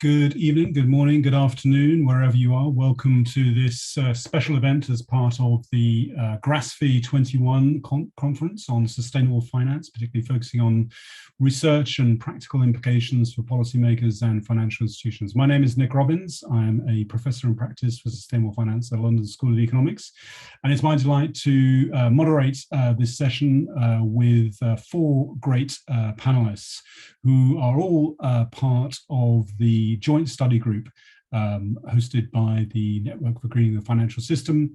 Good evening, good morning, good afternoon, wherever you are. Welcome to this special event as part of the GRASFI 21 conference on sustainable finance, particularly focusing on research and practical implications for policymakers and financial institutions. My name is Nick Robbins. I'm a professor in practice for sustainable finance at London School of Economics. And it's my delight to moderate this session with four great panelists who are all part of the joint study group hosted by the Network for Greening the Financial System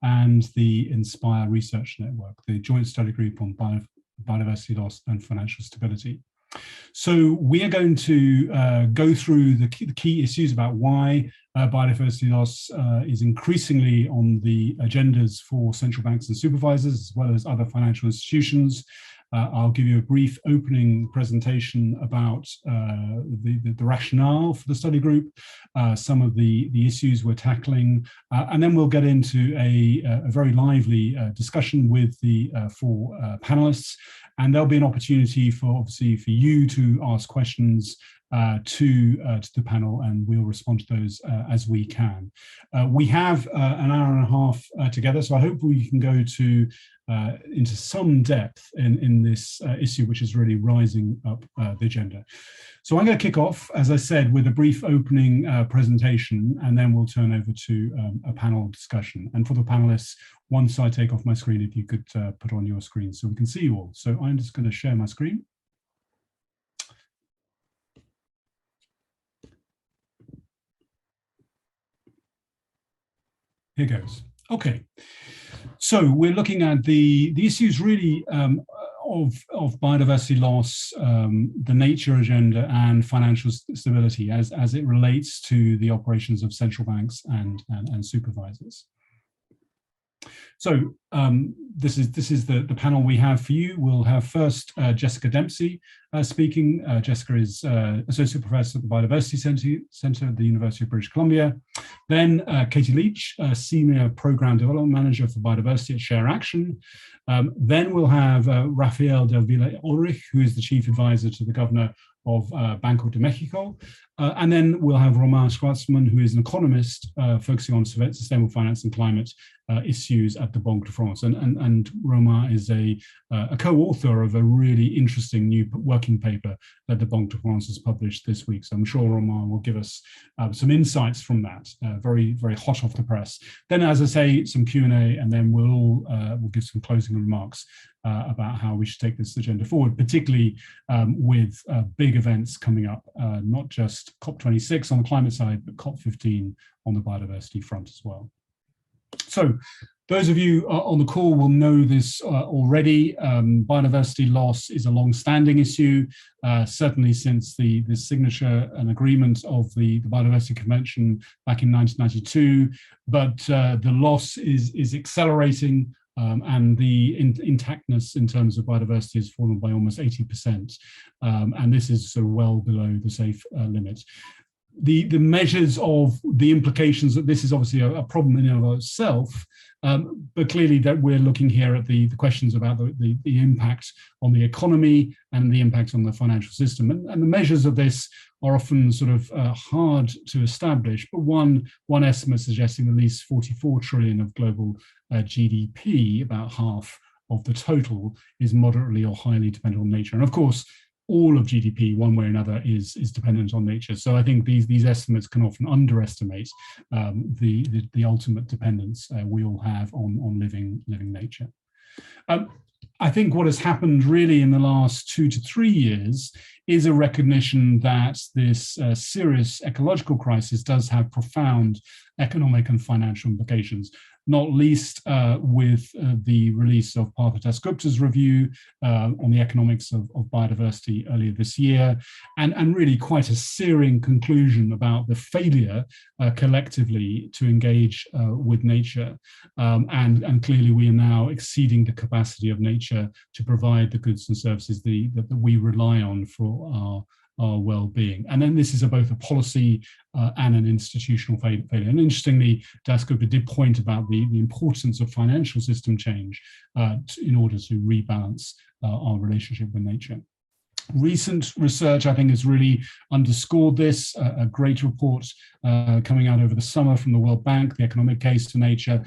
and the Inspire Research Network, the joint study group on biodiversity loss and financial stability. So we are going to go through the key issues about why biodiversity loss is increasingly on the agendas for central banks and supervisors, as well as other financial institutions. I'll give you a brief opening presentation about the rationale for the study group, some of the issues we're tackling, and then we'll get into a very lively discussion with the four panelists. And there'll be an opportunity for you to ask questions to the panel, and we'll respond to those as we can. We have an hour and a half together, so I hope we can go into some depth in this issue, which is really rising up the agenda. So I'm going to kick off, as I said, with a brief opening presentation, and then we'll turn over to a panel discussion. And for the panelists, once I take off my screen, if you could put on your screen so we can see you all. So I'm just going to share my screen. Here goes. Okay, so we're looking at the issues really of biodiversity loss, the nature agenda, and financial stability as it relates to the operations of central banks and supervisors. So this is the panel we have for you. We'll have first Jessica Dempsey speaking. Jessica is Associate Professor at the Biodiversity Center at the University of British Columbia. Then Katie Leach, Senior Program Development Manager for Biodiversity at Share Action. Then we'll have Rafael Del Villa Ulrich, who is the Chief Advisor to the Governor of Banco de Mexico. And then we'll have Romain Schwartzman, who is an economist focusing on sustainable finance and climate issues at the Banque de France. And Romain is a co-author of a really interesting new working paper that the Banque de France has published this week. So I'm sure Romain will give us some insights from that, very, very hot off the press. Then, as I say, some Q&A, and then we'll give some closing remarks about how we should take this agenda forward, particularly with big events coming up, not just COP26 on the climate side, but COP15 on the biodiversity front as well. So those of you on the call will know this already. Biodiversity loss is a long-standing issue, certainly since the signature and agreement of the Biodiversity Convention back in 1992, but the loss is accelerating. And the intactness in terms of biodiversity has fallen by almost 80%. And this is sort of well below the safe limit. The measures of the implications that this is obviously a problem in and of itself, but clearly that we're looking here at the questions about the impact on the economy and the impact on the financial system. And the measures of this are often sort of hard to establish, but one estimate suggesting at least 44 trillion of global GDP, about half of the total, is moderately or highly dependent on nature. And of course, all of GDP, one way or another, is dependent on nature. So I think these estimates can often underestimate the ultimate dependence we all have on living nature. I think what has happened really in the last 2 to 3 years is a recognition that this serious ecological crisis does have profound economic and financial implications, not least with the release of Partha Dasgupta's review on the economics of biodiversity earlier this year, and really quite a searing conclusion about the failure collectively to engage with nature. And clearly we are now exceeding the capacity of nature to provide the goods and services that we rely on for our well-being. And then this is both a policy and an institutional failure. And interestingly, Dasgupta did point about the importance of financial system change in order to rebalance our relationship with nature. Recent research, I think, has really underscored this. A great report coming out over the summer from the World Bank, the economic case to nature,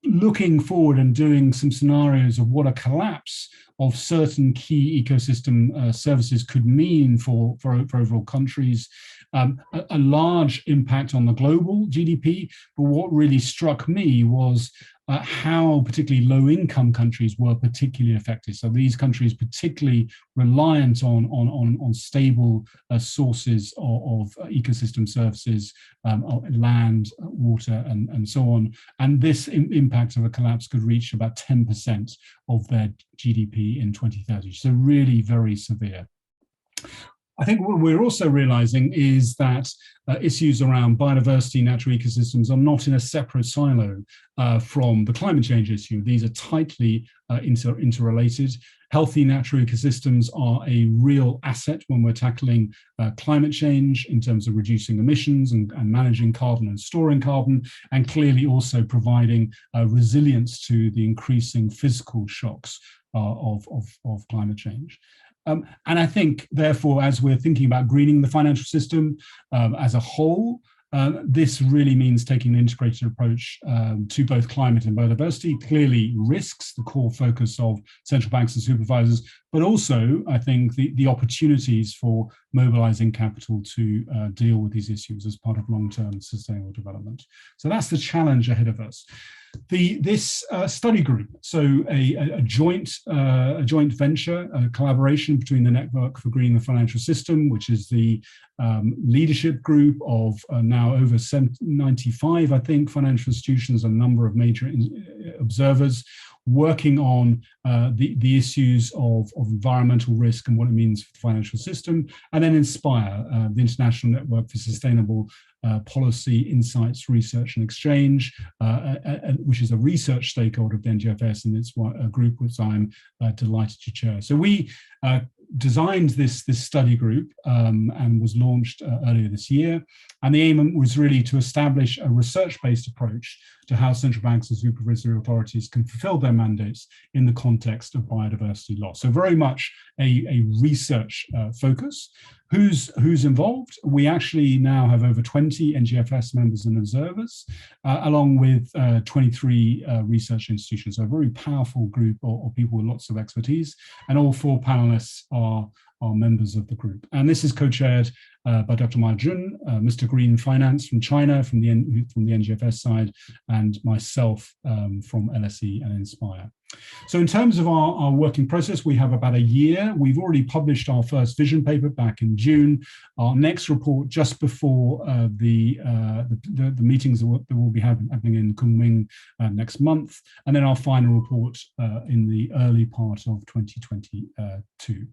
looking forward and doing some scenarios of what a collapse of certain key ecosystem services could mean for overall countries. A large impact on the global GDP, but what really struck me was how particularly low-income countries were particularly affected. So these countries particularly reliant on stable sources of ecosystem services, land, water, and so on. And this impact of a collapse could reach about 10% of their GDP in 2030. So really very severe. I think what we're also realizing is that issues around biodiversity, natural ecosystems are not in a separate silo from the climate change issue. These are tightly interrelated. Healthy natural ecosystems are a real asset when we're tackling climate change in terms of reducing emissions and managing carbon and storing carbon, and clearly also providing resilience to the increasing physical shocks of climate change. And I think, therefore, as we're thinking about greening the financial system as a whole, this really means taking an integrated approach to both climate and biodiversity. Clearly, risks, the core focus of central banks and supervisors, but also, I think, the opportunities for mobilizing capital to deal with these issues as part of long-term sustainable development. So that's the challenge ahead of us. This study group, so a joint venture, a collaboration between the Network for Greening the Financial System, which is the leadership group of now over 95, I think, financial institutions, a number of major observers, working on the issues of environmental risk and what it means for the financial system, and then Inspire, the International Network for Sustainable Policy, Insights, Research and Exchange, which is a research stakeholder of the NGFS, and it's a group which I'm delighted to chair. So we designed this study group and was launched earlier this year. And the aim was really to establish a research-based approach to how central banks and supervisory authorities can fulfill their mandates in the context of biodiversity loss. So very much a research focus. Who's involved? We actually now have over 20 NGFS members and observers, along with 23 research institutions. So a very powerful group of people with lots of expertise, and all 4 panelists are members of the group. And this is co-chaired by Dr. Ma Jun, Mr. Green Finance from China, from the NGFS side, and myself from LSE and Inspire. So in terms of our working process, we have about a year. We've already published our first vision paper back in June. Our next report just before the meetings that will be happening in Kunming next month, and then our final report in the early part of 2022.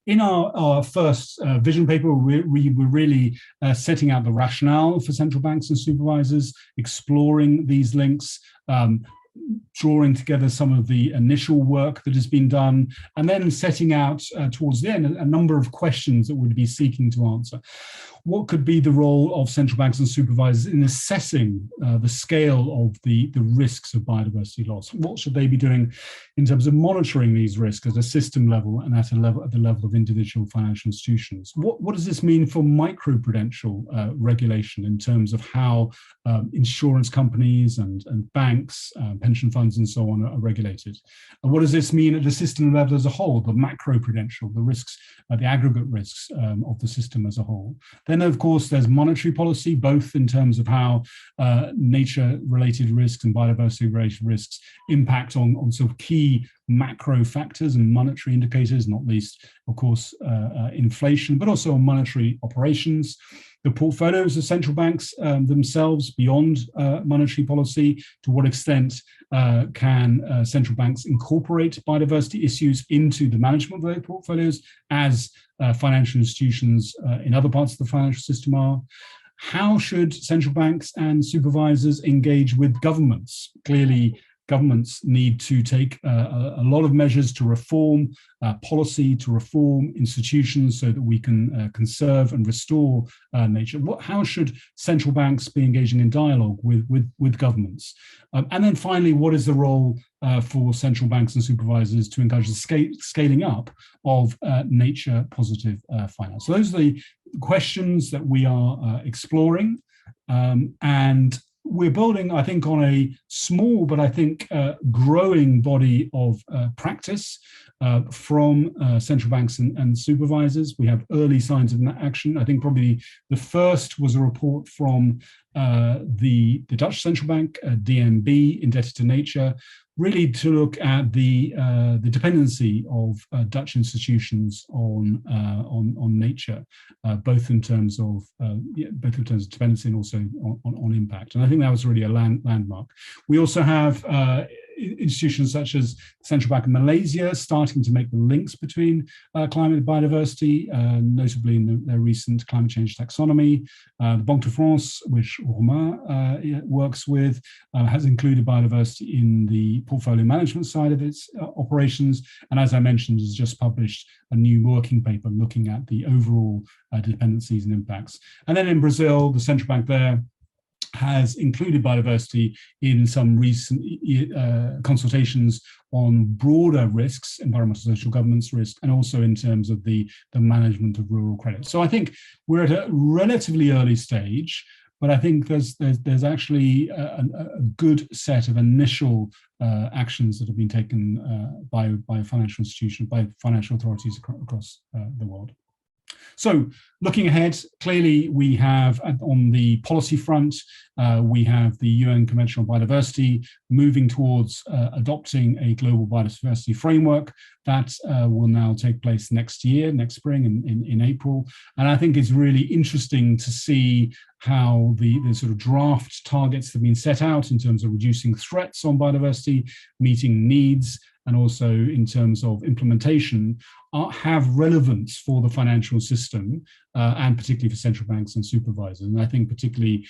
In our first vision paper, we were really setting out the rationale for central banks and supervisors, exploring these links, drawing together some of the initial work that has been done, and then setting out towards the end a number of questions that we'd be seeking to answer. What could be the role of central banks and supervisors in assessing the scale of the risks of biodiversity loss? What should they be doing in terms of monitoring these risks at a system level and at the level of individual financial institutions? What does this mean for microprudential regulation in terms of how insurance companies and banks, pension funds and so on are regulated? And what does this mean at the system level as a whole, the macroprudential, the risks, the aggregate risks of the system as a whole? Then, of course, there's monetary policy, both in terms of how nature-related risks and biodiversity-related risks impact on sort of key macro factors and monetary indicators, not least, of course, inflation, but also on monetary operations. The portfolios of central banks themselves beyond monetary policy, to what extent can central banks incorporate biodiversity issues into the management of their portfolios as financial institutions in other parts of the financial system are? How should central banks and supervisors engage with governments? Clearly, governments need to take a lot of measures to reform policy, to reform institutions so that we can conserve and restore nature. How should central banks be engaging in dialogue with governments? And then finally, what is the role for central banks and supervisors to encourage the scaling up of nature positive finance? So those are the questions that we are exploring. And we're building, I think, on a small but I think growing body of practice from central banks and supervisors. We have early signs of action. I think probably the first was a report from the Dutch central bank, DNB, indebted to nature, really to look at the dependency of Dutch institutions on nature, both in terms of dependency and also on impact. And I think that was really a landmark. We also have institutions such as the Central Bank of Malaysia starting to make the links between climate and biodiversity, notably in their recent climate change taxonomy. The Banque de France, which Romain works with, has included biodiversity in the portfolio management side of its operations. And as I mentioned, has just published a new working paper looking at the overall dependencies and impacts. And then in Brazil, the central bank there has included biodiversity in some recent consultations on broader risks, environmental social governance risk, and also in terms of the management of rural credit. So I think we're at a relatively early stage, but I think there's actually a good set of initial actions that have been taken by financial institutions, by financial authorities across the world. So looking ahead, clearly we have on the policy front, we have the UN Convention on Biodiversity moving towards adopting a global biodiversity framework that will now take place next spring in April. And I think it's really interesting to see how the sort of draft targets have been set out in terms of reducing threats on biodiversity, meeting needs, and also in terms of implementation, have relevance for the financial system and particularly for central banks and supervisors. And I think particularly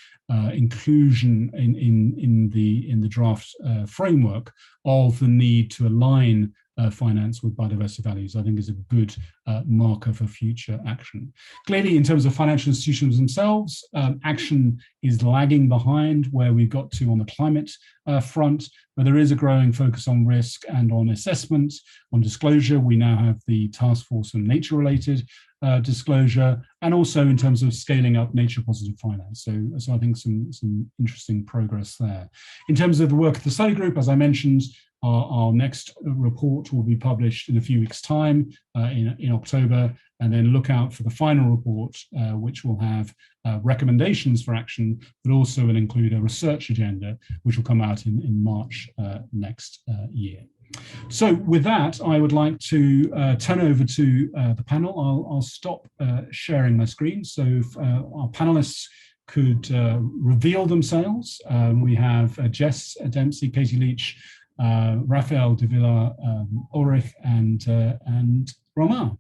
inclusion in the draft framework of the need to align finance with biodiversity values, I think is a good marker for future action. Clearly, in terms of financial institutions themselves, action is lagging behind where we've got to on the climate front, but there is a growing focus on risk and on assessment, on disclosure. We now have the task force on nature-related disclosure, and also in terms of scaling up nature-positive finance. So I think some interesting progress there. In terms of the work of the study group, as I mentioned, our next report will be published in a few weeks' time in October, and then look out for the final report, which will have recommendations for action, but also will include a research agenda, which will come out in March next year. So with that, I would like to turn over to the panel. I'll stop sharing my screen. So if our panelists could reveal themselves. We have Jess Dempsey, Katie Leach, Raphael de Villa, Ulrich, and Romain.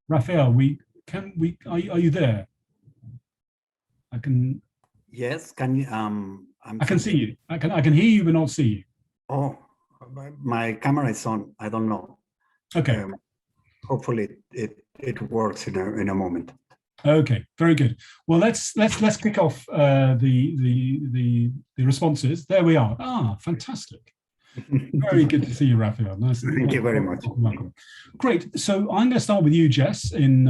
Raphael, are you there? I can. Yes. Can you? I can see you. I can hear you, but not see you. Oh, my camera is on. I don't know. Okay. Hopefully it works in a moment. Okay, very good. Well, let's kick off the responses. There we are. Ah, fantastic. Very good to see you, Raphael. Nice. Thank you very much. Welcome. Great. So I'm going to start with you, Jess, in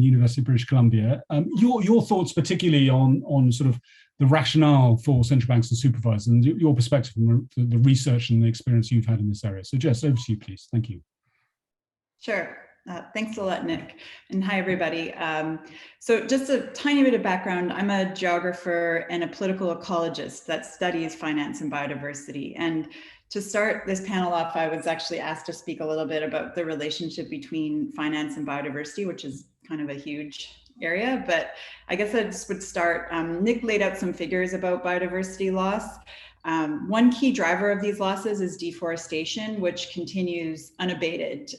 University of British Columbia. Your thoughts, particularly on sort of the rationale for central banks and supervisors, and your perspective from the research and the experience you've had in this area. So, Jess, over to you, please. Thank you. Sure. Thanks a lot, Nick. And hi, everybody. So just a tiny bit of background. I'm a geographer and a political ecologist that studies finance and biodiversity. And to start this panel off, I was actually asked to speak a little bit about the relationship between finance and biodiversity, which is kind of a huge area. But I guess I just would start. Nick laid out some figures about biodiversity loss. One key driver of these losses is deforestation, which continues unabated.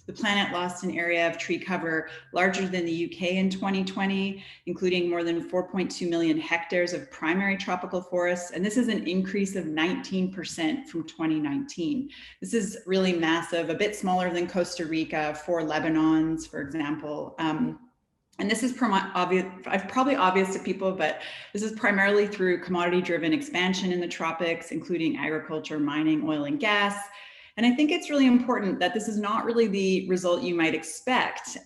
The planet lost an area of tree cover larger than the UK in 2020, including more than 4.2 million hectares of primary tropical forests. And this is an increase of 19% from 2019. This is really massive, a bit smaller than Costa Rica, 4 Lebanons, for example. And this is probably obvious to people, but this is primarily through commodity-driven expansion in the tropics, including agriculture, mining, oil and gas. And I think it's really important that this is not really the result you might expect,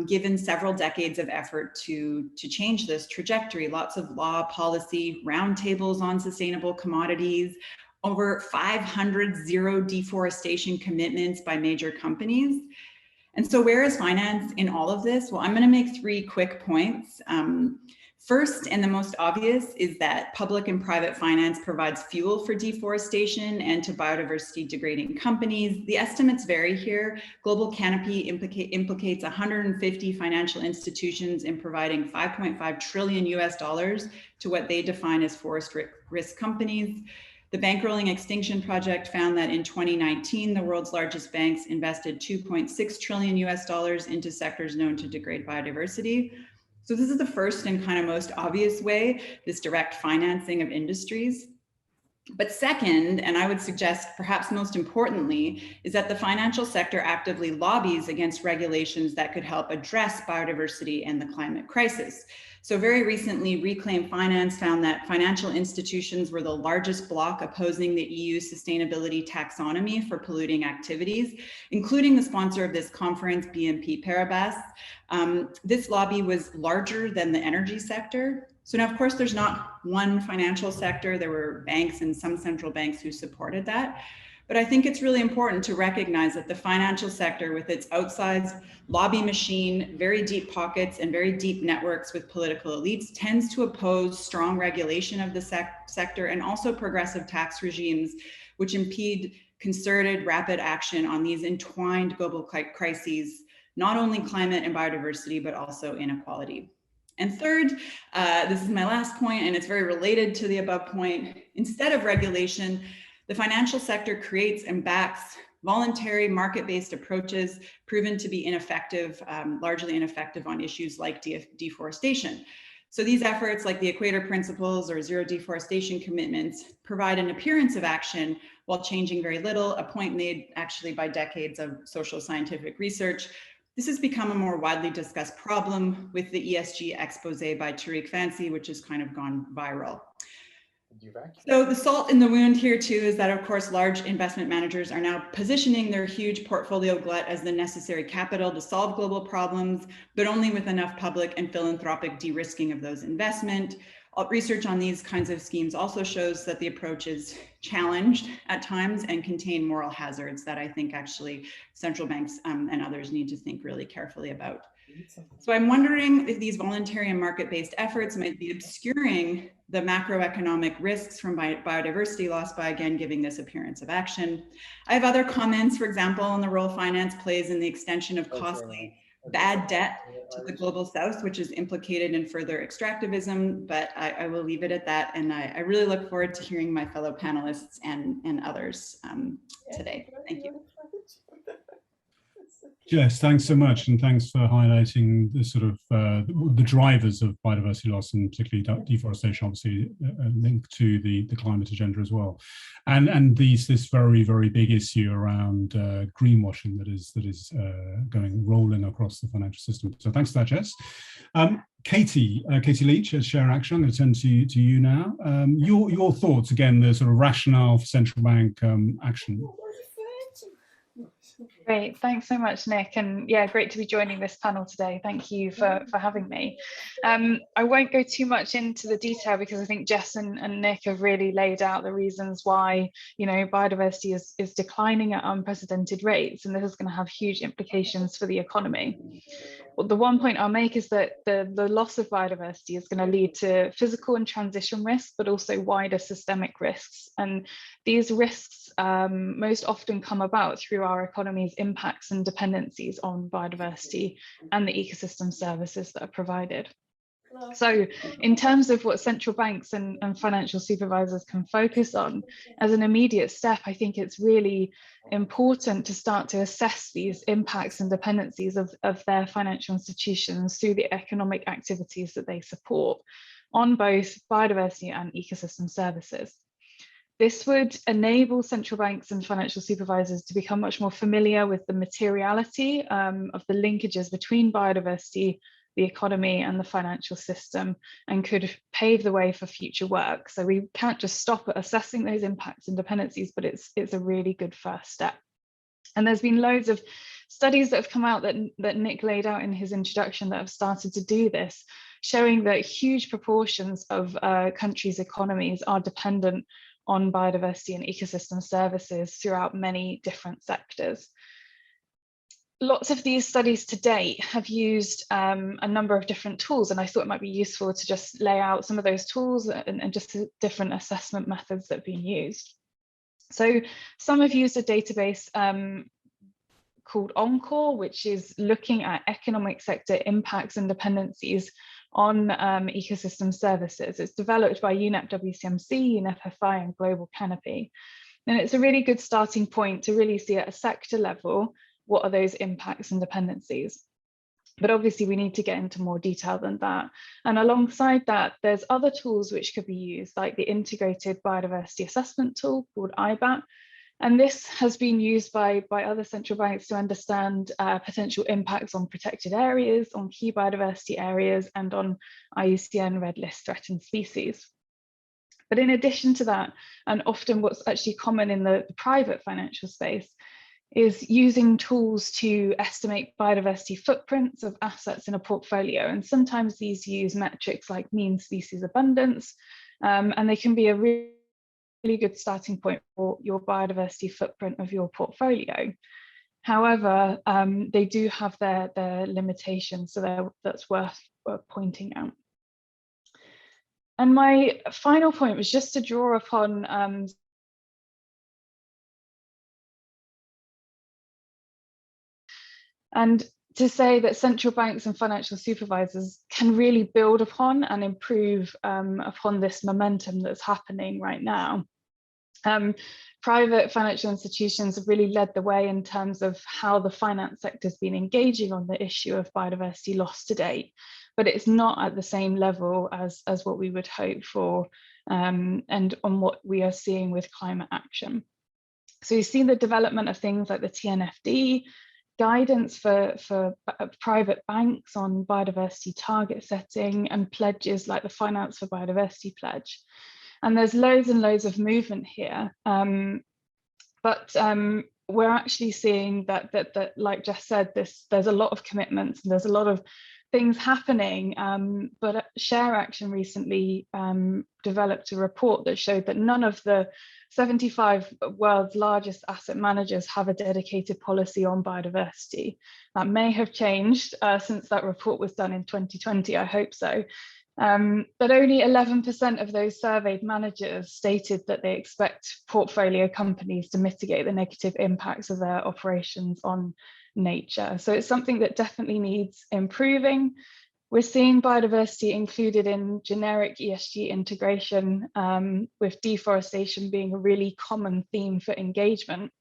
given several decades of effort to change this trajectory. Lots of law, policy, roundtables on sustainable commodities, over 500 zero deforestation commitments by major companies. And so where is finance in all of this? Well, I'm going to make 3 quick points. First, and the most obvious, is that public and private finance provides fuel for deforestation and to biodiversity degrading companies. The estimates vary here. Global Canopy implicates 150 financial institutions in providing $5.5 trillion to what they define as forest risk companies. The Bankrolling Extinction Project found that in 2019, the world's largest banks invested $2.6 trillion into sectors known to degrade biodiversity. So this is the first and kind of most obvious way, this direct financing of industries. But second, and I would suggest perhaps most importantly, is that the financial sector actively lobbies against regulations that could help address biodiversity and the climate crisis. So very recently, Reclaim Finance found that financial institutions were the largest bloc opposing the EU sustainability taxonomy for polluting activities, including the sponsor of this conference, BNP Paribas. This lobby was larger than the energy sector. So now, of course, there's not one financial sector. There were banks and some central banks who supported that. But I think it's really important to recognize that the financial sector, with its outsized lobby machine, very deep pockets, and very deep networks with political elites, tends to oppose strong regulation of the sector and also progressive tax regimes, which impede concerted, rapid action on these entwined global crises, not only climate and biodiversity, but also inequality. And third, this is my last point, and it's very related to the above point. Instead of regulation, the financial sector creates and backs voluntary market-based approaches proven to be ineffective, largely ineffective on issues like deforestation. So these efforts, like the Equator Principles or zero deforestation commitments, provide an appearance of action while changing very little, a point made actually by decades of social scientific research. This has become a more widely discussed problem with the ESG expose by Tariq Fancy, which has kind of gone viral. So the salt in the wound here too is that, of course, large investment managers are now positioning their huge portfolio glut as the necessary capital to solve global problems, but only with enough public and philanthropic de-risking of those investments. Research on these kinds of schemes also shows that the approach is challenged at times and contain moral hazards that I think actually central banks and others need to think really carefully about. So I'm wondering if these voluntary and market-based efforts might be obscuring the macroeconomic risks from biodiversity loss by, again, giving this appearance of action. I have other comments, for example, on the role finance plays in the extension of costly bad debt to the global south, which is implicated in further extractivism, but I will leave it at that. And I really look forward to hearing my fellow panelists and others today. Thank you. Jess, thanks so much, and thanks for highlighting the sort of the drivers of biodiversity loss, and particularly deforestation, obviously linked to the climate agenda as well, and this very, very big issue around greenwashing that is rolling across the financial system. So thanks for that, Jess. Katie Leach at Share Action, I'm going to turn to you now. Your thoughts, again, the sort of rationale for central bank action. Great, thanks so much, Nick, and yeah, great to be joining this panel today. Thank you for having me. I won't go too much into the detail because I think Jess and Nick have really laid out the reasons why, biodiversity is declining at unprecedented rates, and this is going to have huge implications for the economy. Well, the one point I'll make is that the loss of biodiversity is going to lead to physical and transition risks, but also wider systemic risks. And these risks most often come about through our economy's impacts and dependencies on biodiversity and the ecosystem services that are provided. So in terms of what central banks and financial supervisors can focus on as an immediate step, I think it's really important to start to assess these impacts and dependencies of their financial institutions through the economic activities that they support on both biodiversity and ecosystem services. This would enable central banks and financial supervisors to become much more familiar with the materiality of the linkages between biodiversity, the economy and the financial system, and could pave the way for future work. So we can't just stop at assessing those impacts and dependencies, but it's a really good first step. And there's been loads of studies that have come out that Nick laid out in his introduction that have started to do this, showing that huge proportions of countries' economies are dependent on biodiversity and ecosystem services throughout many different sectors. Lots of these studies to date have used a number of different tools, and I thought it might be useful to just lay out some of those tools and just the different assessment methods that have been used. So some have used a database called ENCORE, which is looking at economic sector impacts and dependencies on ecosystem services. It's developed by UNEP WCMC, UNEP FI and Global Canopy. And it's a really good starting point to really see at a sector level, what are those impacts and dependencies? But obviously we need to get into more detail than that. And alongside that, there's other tools which could be used, like the Integrated Biodiversity Assessment Tool called IBAT. And this has been used by other central banks to understand potential impacts on protected areas, on key biodiversity areas, and on IUCN Red List threatened species. But in addition to that, and often what's actually common in the private financial space, is using tools to estimate biodiversity footprints of assets in a portfolio. And sometimes these use metrics like mean species abundance, and they can be a really good starting point for your biodiversity footprint of your portfolio. However, they do have their limitations, so that's worth pointing out. And my final point was just to draw upon and to say that central banks and financial supervisors can really build upon and improve upon this momentum that's happening right now. Private financial institutions have really led the way in terms of how the finance sector has been engaging on the issue of biodiversity loss to date, but it's not at the same level as what we would hope for and on what we are seeing with climate action. So you see the development of things like the TNFD, guidance for private banks on biodiversity target setting, and pledges like the Finance for Biodiversity pledge. And there's loads and loads of movement here. But we're actually seeing that like Jess said, there's a lot of commitments and there's a lot of things happening. But Share Action recently developed a report that showed that none of the 75 world's largest asset managers have a dedicated policy on biodiversity. That may have changed since that report was done in 2020, I hope so. But only 11% of those surveyed managers stated that they expect portfolio companies to mitigate the negative impacts of their operations on nature. So it's something that definitely needs improving. We're seeing biodiversity included in generic ESG integration, with deforestation being a really common theme for engagement.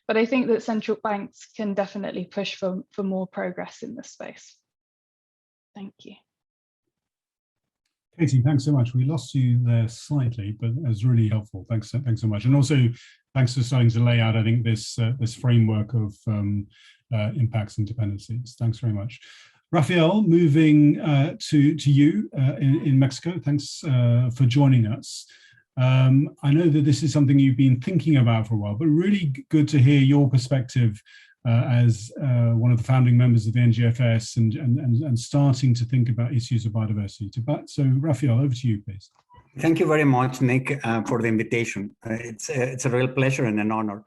But I think that central banks can definitely push for more progress in this space. Thank you. Katie, thanks so much. We lost you there slightly, but it was really helpful. Thanks so much. And also, thanks for starting to lay out, I think, this framework of impacts and dependencies. Thanks very much. Rafael, moving to you in Mexico. Thanks for joining us. I know that this is something you've been thinking about for a while, but really good to hear your perspective as one of the founding members of the NGFS and starting to think about issues of biodiversity. So Rafael, over to you, please. Thank you very much, Nick, for the invitation. It's a real pleasure and an honor.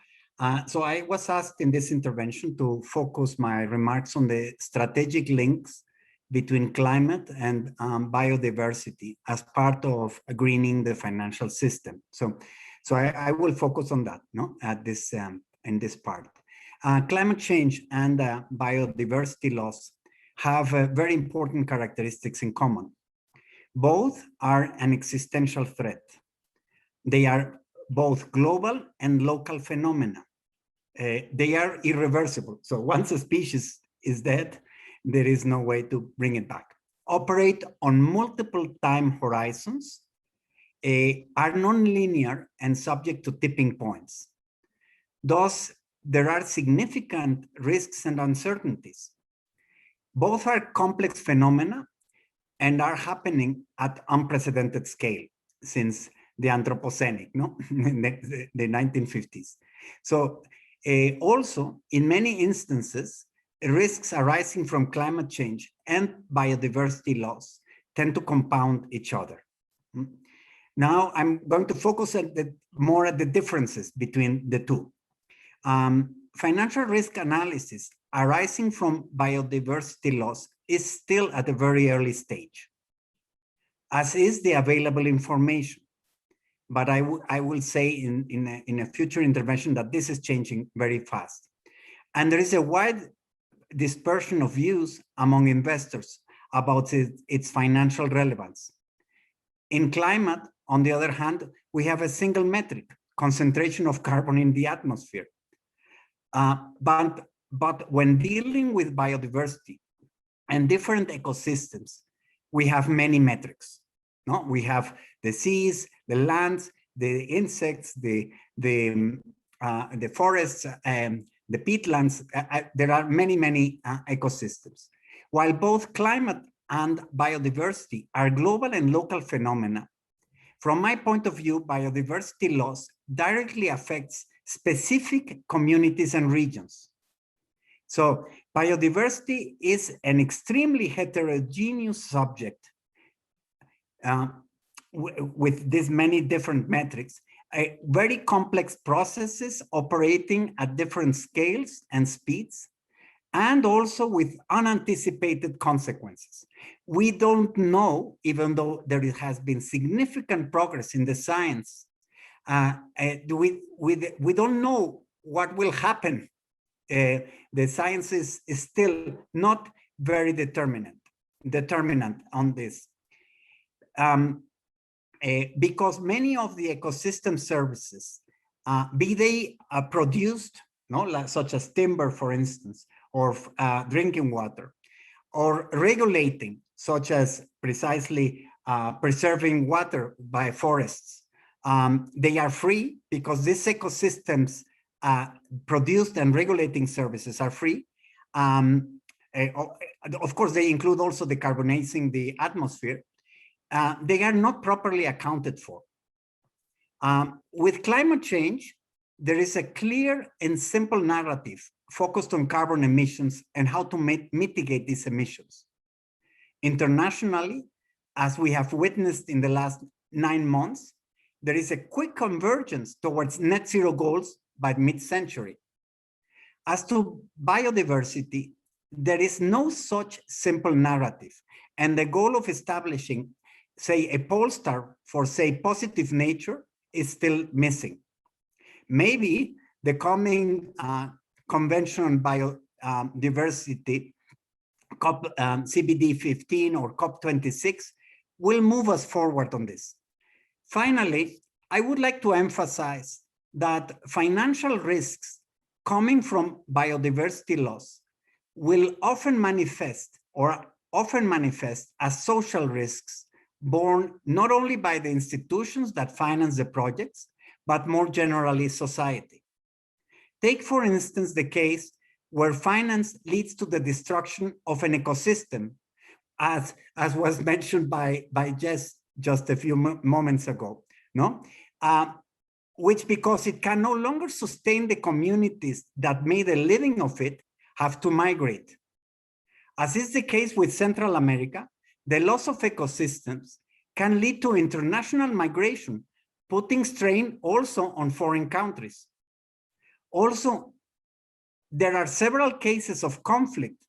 So I was asked in this intervention to focus my remarks on the strategic links between climate and biodiversity as part of greening the financial system. So I will focus on that, in this part. Climate change and biodiversity loss have very important characteristics in common. Both are an existential threat. They are both global and local phenomena. They are irreversible. So once a species is dead, there is no way to bring it back. Operate on multiple time horizons, are non-linear and subject to tipping points. Thus, there are significant risks and uncertainties. Both are complex phenomena and are happening at unprecedented scale since the Anthropocene, no? the 1950s. So also, in many instances, risks arising from climate change and biodiversity loss tend to compound each other. Now, I'm going to focus more at the differences between the two. Financial risk analysis arising from biodiversity loss is still at a very early stage, as is the available information. But I will say in a future intervention that this is changing very fast. And there is a wide dispersion of views among investors about its financial relevance. In climate, on the other hand, we have a single metric, concentration of carbon in the atmosphere. But when dealing with biodiversity and different ecosystems, we have many metrics. No, we have the seas, the lands, the insects, the forests, the peatlands. There are many ecosystems. While both climate and biodiversity are global and local phenomena, from my point of view, biodiversity loss directly affects specific communities and regions. So biodiversity is an extremely heterogeneous subject with these many different metrics, very complex processes operating at different scales and speeds, and also with unanticipated consequences. We don't know, even though there has been significant progress in the science, we don't know what will happen. The science is still not very determinant on this. Because many of the ecosystem services, be they produced, such as timber, for instance, or drinking water, or regulating, such as precisely preserving water by forests, they are free because these ecosystems produced and regulating services are free. Of course, they include also decarbonizing the atmosphere. They are not properly accounted for. With climate change, there is a clear and simple narrative focused on carbon emissions and how to mitigate these emissions. Internationally, as we have witnessed in the last 9 months, there is a quick convergence towards net zero goals by mid-century. As to biodiversity, there is no such simple narrative, and the goal of establishing, say, a pole star for, say, positive nature is still missing. Maybe the coming Convention on Biodiversity, CBD 15 or COP26, will move us forward on this. Finally, I would like to emphasize that financial risks coming from biodiversity loss will often manifest as social risks borne not only by the institutions that finance the projects, but more generally society. Take, for instance, the case where finance leads to the destruction of an ecosystem, as was mentioned by Jess just a few moments ago, no? Which, because it can no longer sustain the communities that made a living of it, have to migrate. As is the case with Central America, the loss of ecosystems can lead to international migration, putting strain also on foreign countries. Also, there are several cases of conflict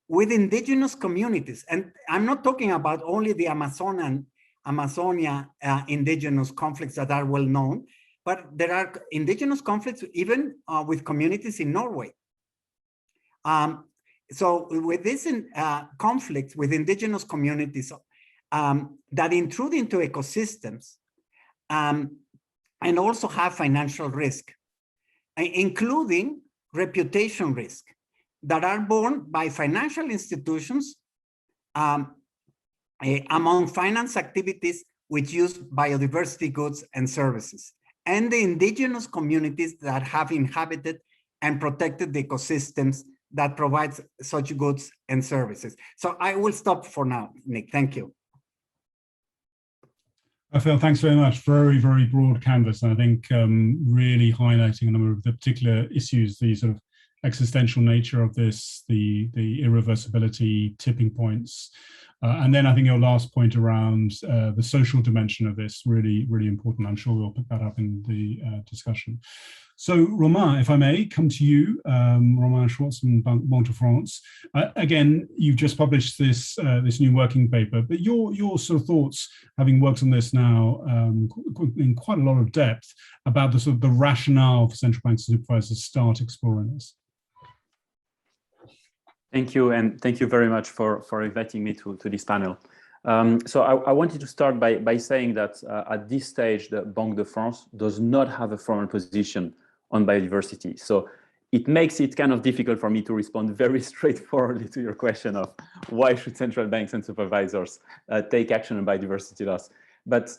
with indigenous communities, and I'm not talking about only the Amazonia indigenous conflicts that are well known, but there are indigenous conflicts even with communities in Norway. So with this conflict with indigenous communities that intrude into ecosystems and also have financial risk, including reputation risk that are borne by financial institutions among finance activities which use biodiversity goods and services, and the indigenous communities that have inhabited and protected the ecosystems that provides such goods and services. So I will stop for now, Nick. Thank you. Phil, thanks very much. Very, very broad canvas. And I think really highlighting a number of the particular issues, the sort of existential nature of this, the irreversibility, tipping points. And then I think your last point around the social dimension of this, really, really important. I'm sure we'll pick that up in the discussion. So Romain, if I may come to you, Romain Schwartz from Banque de France. Again, you've just published this this new working paper, but your sort of thoughts, having worked on this now in quite a lot of depth, about the sort of the rationale for central banks and supervisors to start exploring this. Thank you, and thank you very much for inviting me to this panel. So I wanted to start by saying that at this stage, the Banque de France does not have a formal position on biodiversity. So it makes it kind of difficult for me to respond very straightforwardly to your question of why should central banks and supervisors take action on biodiversity loss. But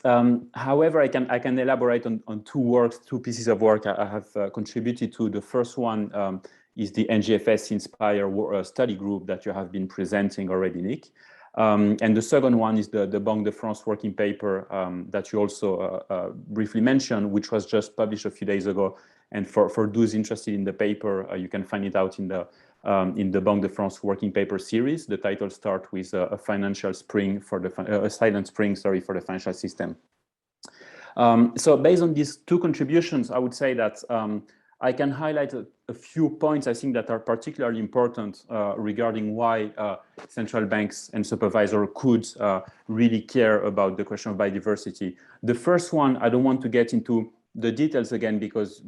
however, I can elaborate on two pieces of work I have contributed to. The first one is the NGFS Inspire study group that you have been presenting already, Nick. And the second one is the Banque de France working paper that you also briefly mentioned, which was just published a few days ago. And for those interested in the paper, you can find it out in the Banque de France working paper series. The title starts with a financial spring for the a silent spring, sorry, for the financial system. So based on these two contributions, I would say that I can highlight a few points I think that are particularly important regarding why central banks and supervisors could really care about the question of biodiversity. The first one, I don't want to get into the details again because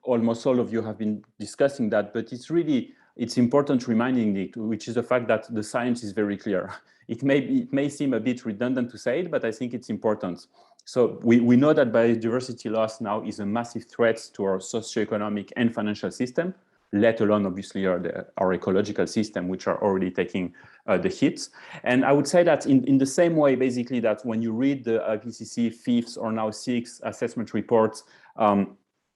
almost all of you have been discussing that, but it's important reminding it, which is the fact that the science is very clear. It may seem a bit redundant to say it, but I think it's important. So we know that biodiversity loss now is a massive threat to our socioeconomic and financial system, let alone obviously our ecological system, which are already taking the hits. And I would say that in the same way, basically, that when you read the IPCC fifth or now sixth assessment reports,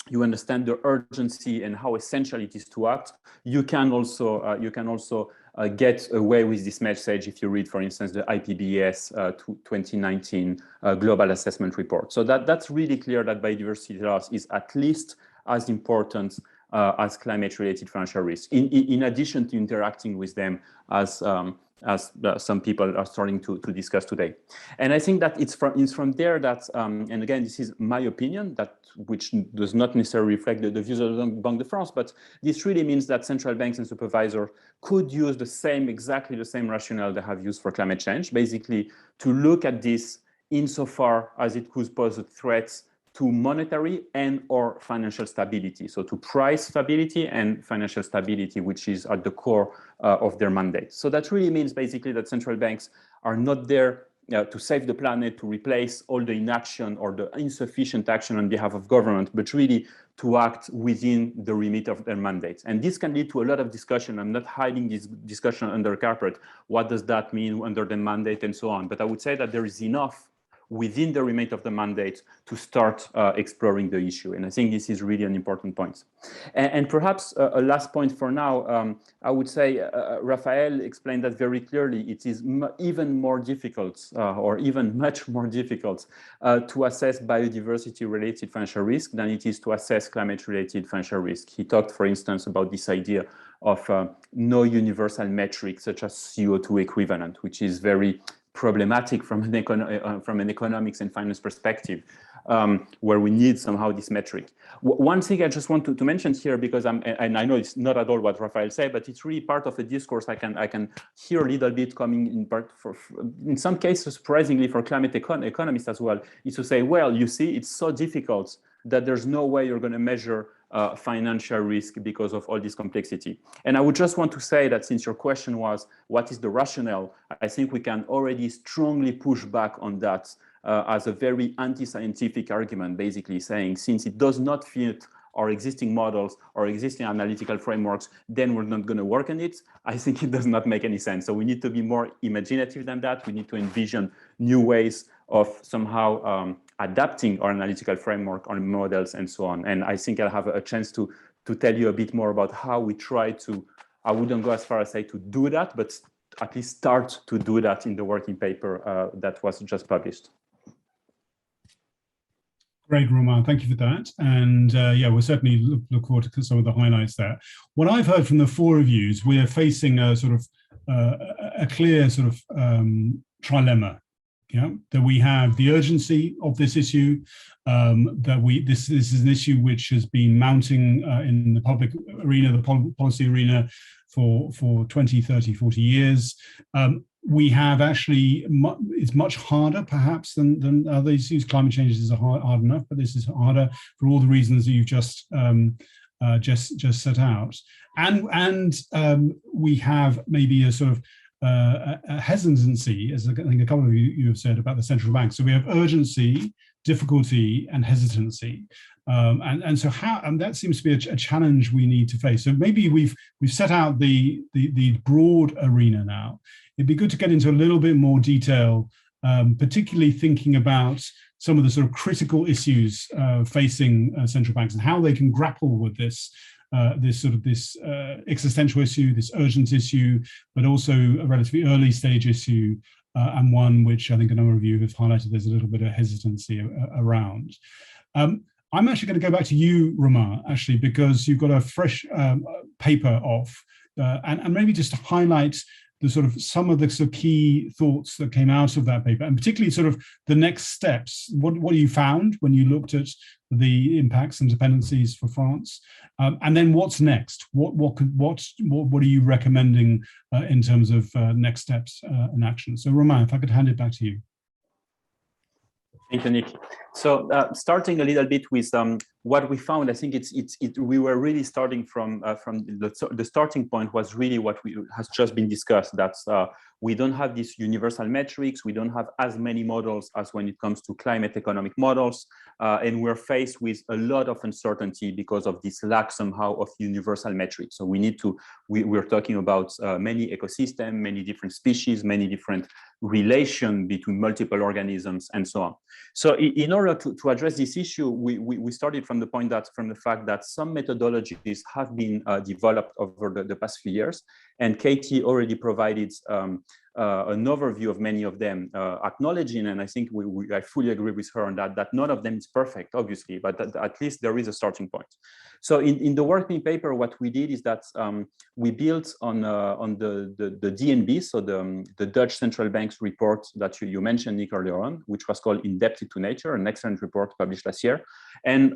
you understand the urgency and how essential it is to act. You can also get away with this message if you read, for instance, the IPBES 2019 Global Assessment Report. So that's really clear that biodiversity loss is at least as important as climate-related financial risk, in addition to interacting with them as some people are starting to discuss today. And I think that it's from there that, and again, this is my opinion, which does not necessarily reflect the views of the Banque de France, but this really means that central banks and supervisors could use exactly the same rationale they have used for climate change, basically to look at this insofar as it could pose threats to monetary and or financial stability. So to price stability and financial stability, which is at the core of their mandate. So that really means basically that central banks are not there to save the planet, to replace all the inaction or the insufficient action on behalf of government, but really to act within the remit of their mandate. And this can lead to a lot of discussion. I'm not hiding this discussion under carpet. What does that mean under the mandate and so on? But I would say that there is enough within the remit of the mandate to start exploring the issue. And I think this is really an important point. And perhaps a last point for now, I would say Raphael explained that very clearly. It is even more difficult or even much more difficult to assess biodiversity-related financial risk than it is to assess climate-related financial risk. He talked, for instance, about this idea of no universal metric such as CO2 equivalent, which is very problematic from an economics and finance perspective, where we need somehow this metric. One thing I just want to mention here, because and I know it's not at all what Raphael said, but it's really part of a discourse I can hear a little bit coming in part in some cases, surprisingly, for climate economists as well, is to say, well, you see, it's so difficult that there's no way you're going to measure financial risk because of all this complexity. And I would just want to say that since your question was, what is the rationale? I think we can already strongly push back on that as a very anti-scientific argument, basically saying, since it does not fit our existing models or existing analytical frameworks, then we're not going to work on it. I think it does not make any sense. So we need to be more imaginative than that. We need to envision new ways of somehow adapting our analytical framework, our models, and so on. And I think I'll have a chance to tell you a bit more about how we try to, I wouldn't go as far as say to do that, but at least start to do that in the working paper that was just published. Great, Romain, thank you for that. And yeah, we'll certainly look forward to some of the highlights there. What I've heard from the four of you is we're facing a sort of a clear sort of trilemma. Yeah, that we have the urgency of this issue, that this is an issue which has been mounting in the public arena, the policy arena for 20, 30, 40 years. We have actually, it's much harder perhaps than other issues. Climate change is hard enough, but this is harder for all the reasons that you've just set out. And we have maybe a sort of a hesitancy, as I think a couple of you have said about the central bank. So we have urgency, difficulty, and hesitancy, and so that seems to be a challenge we need to face. So maybe we've set out the broad arena now. It'd be good to get into a little bit more detail, particularly thinking about some of the sort of critical issues facing central banks and how they can grapple with this existential issue, this urgent issue, but also a relatively early stage issue, and one which I think a number of you have highlighted there's a little bit of hesitancy around. I'm actually going to go back to you, Romain, actually, because you've got a fresh paper off, and maybe just to highlight the sort of some of the sort of key thoughts that came out of that paper, and particularly sort of the next steps. What you found when you looked at the impacts and dependencies for France, and then what's next? What are you recommending in terms of next steps and action? So, Romain, if I could hand it back to you. Thank you, Nick. So starting a little bit with what we found, I think we were really starting from the starting point was really what has just been discussed. That's we don't have these universal metrics. We don't have as many models as when it comes to climate economic models. And we're faced with a lot of uncertainty because of this lack somehow of universal metrics. So we need to, we're talking about many ecosystems, many different species, many different relation between multiple organisms and so on. So in order to address this issue, we started from the fact that some methodologies have been developed over the past few years, and Katie already provided an overview of many of them, acknowledging, and I think I fully agree with her on that none of them is perfect, obviously, but at least there is a starting point. So in the working paper, what we did is that we built on the DNB, so the Dutch Central Bank's report that you mentioned, Nick, earlier on, which was called Indebted to Nature, an excellent report published last year. And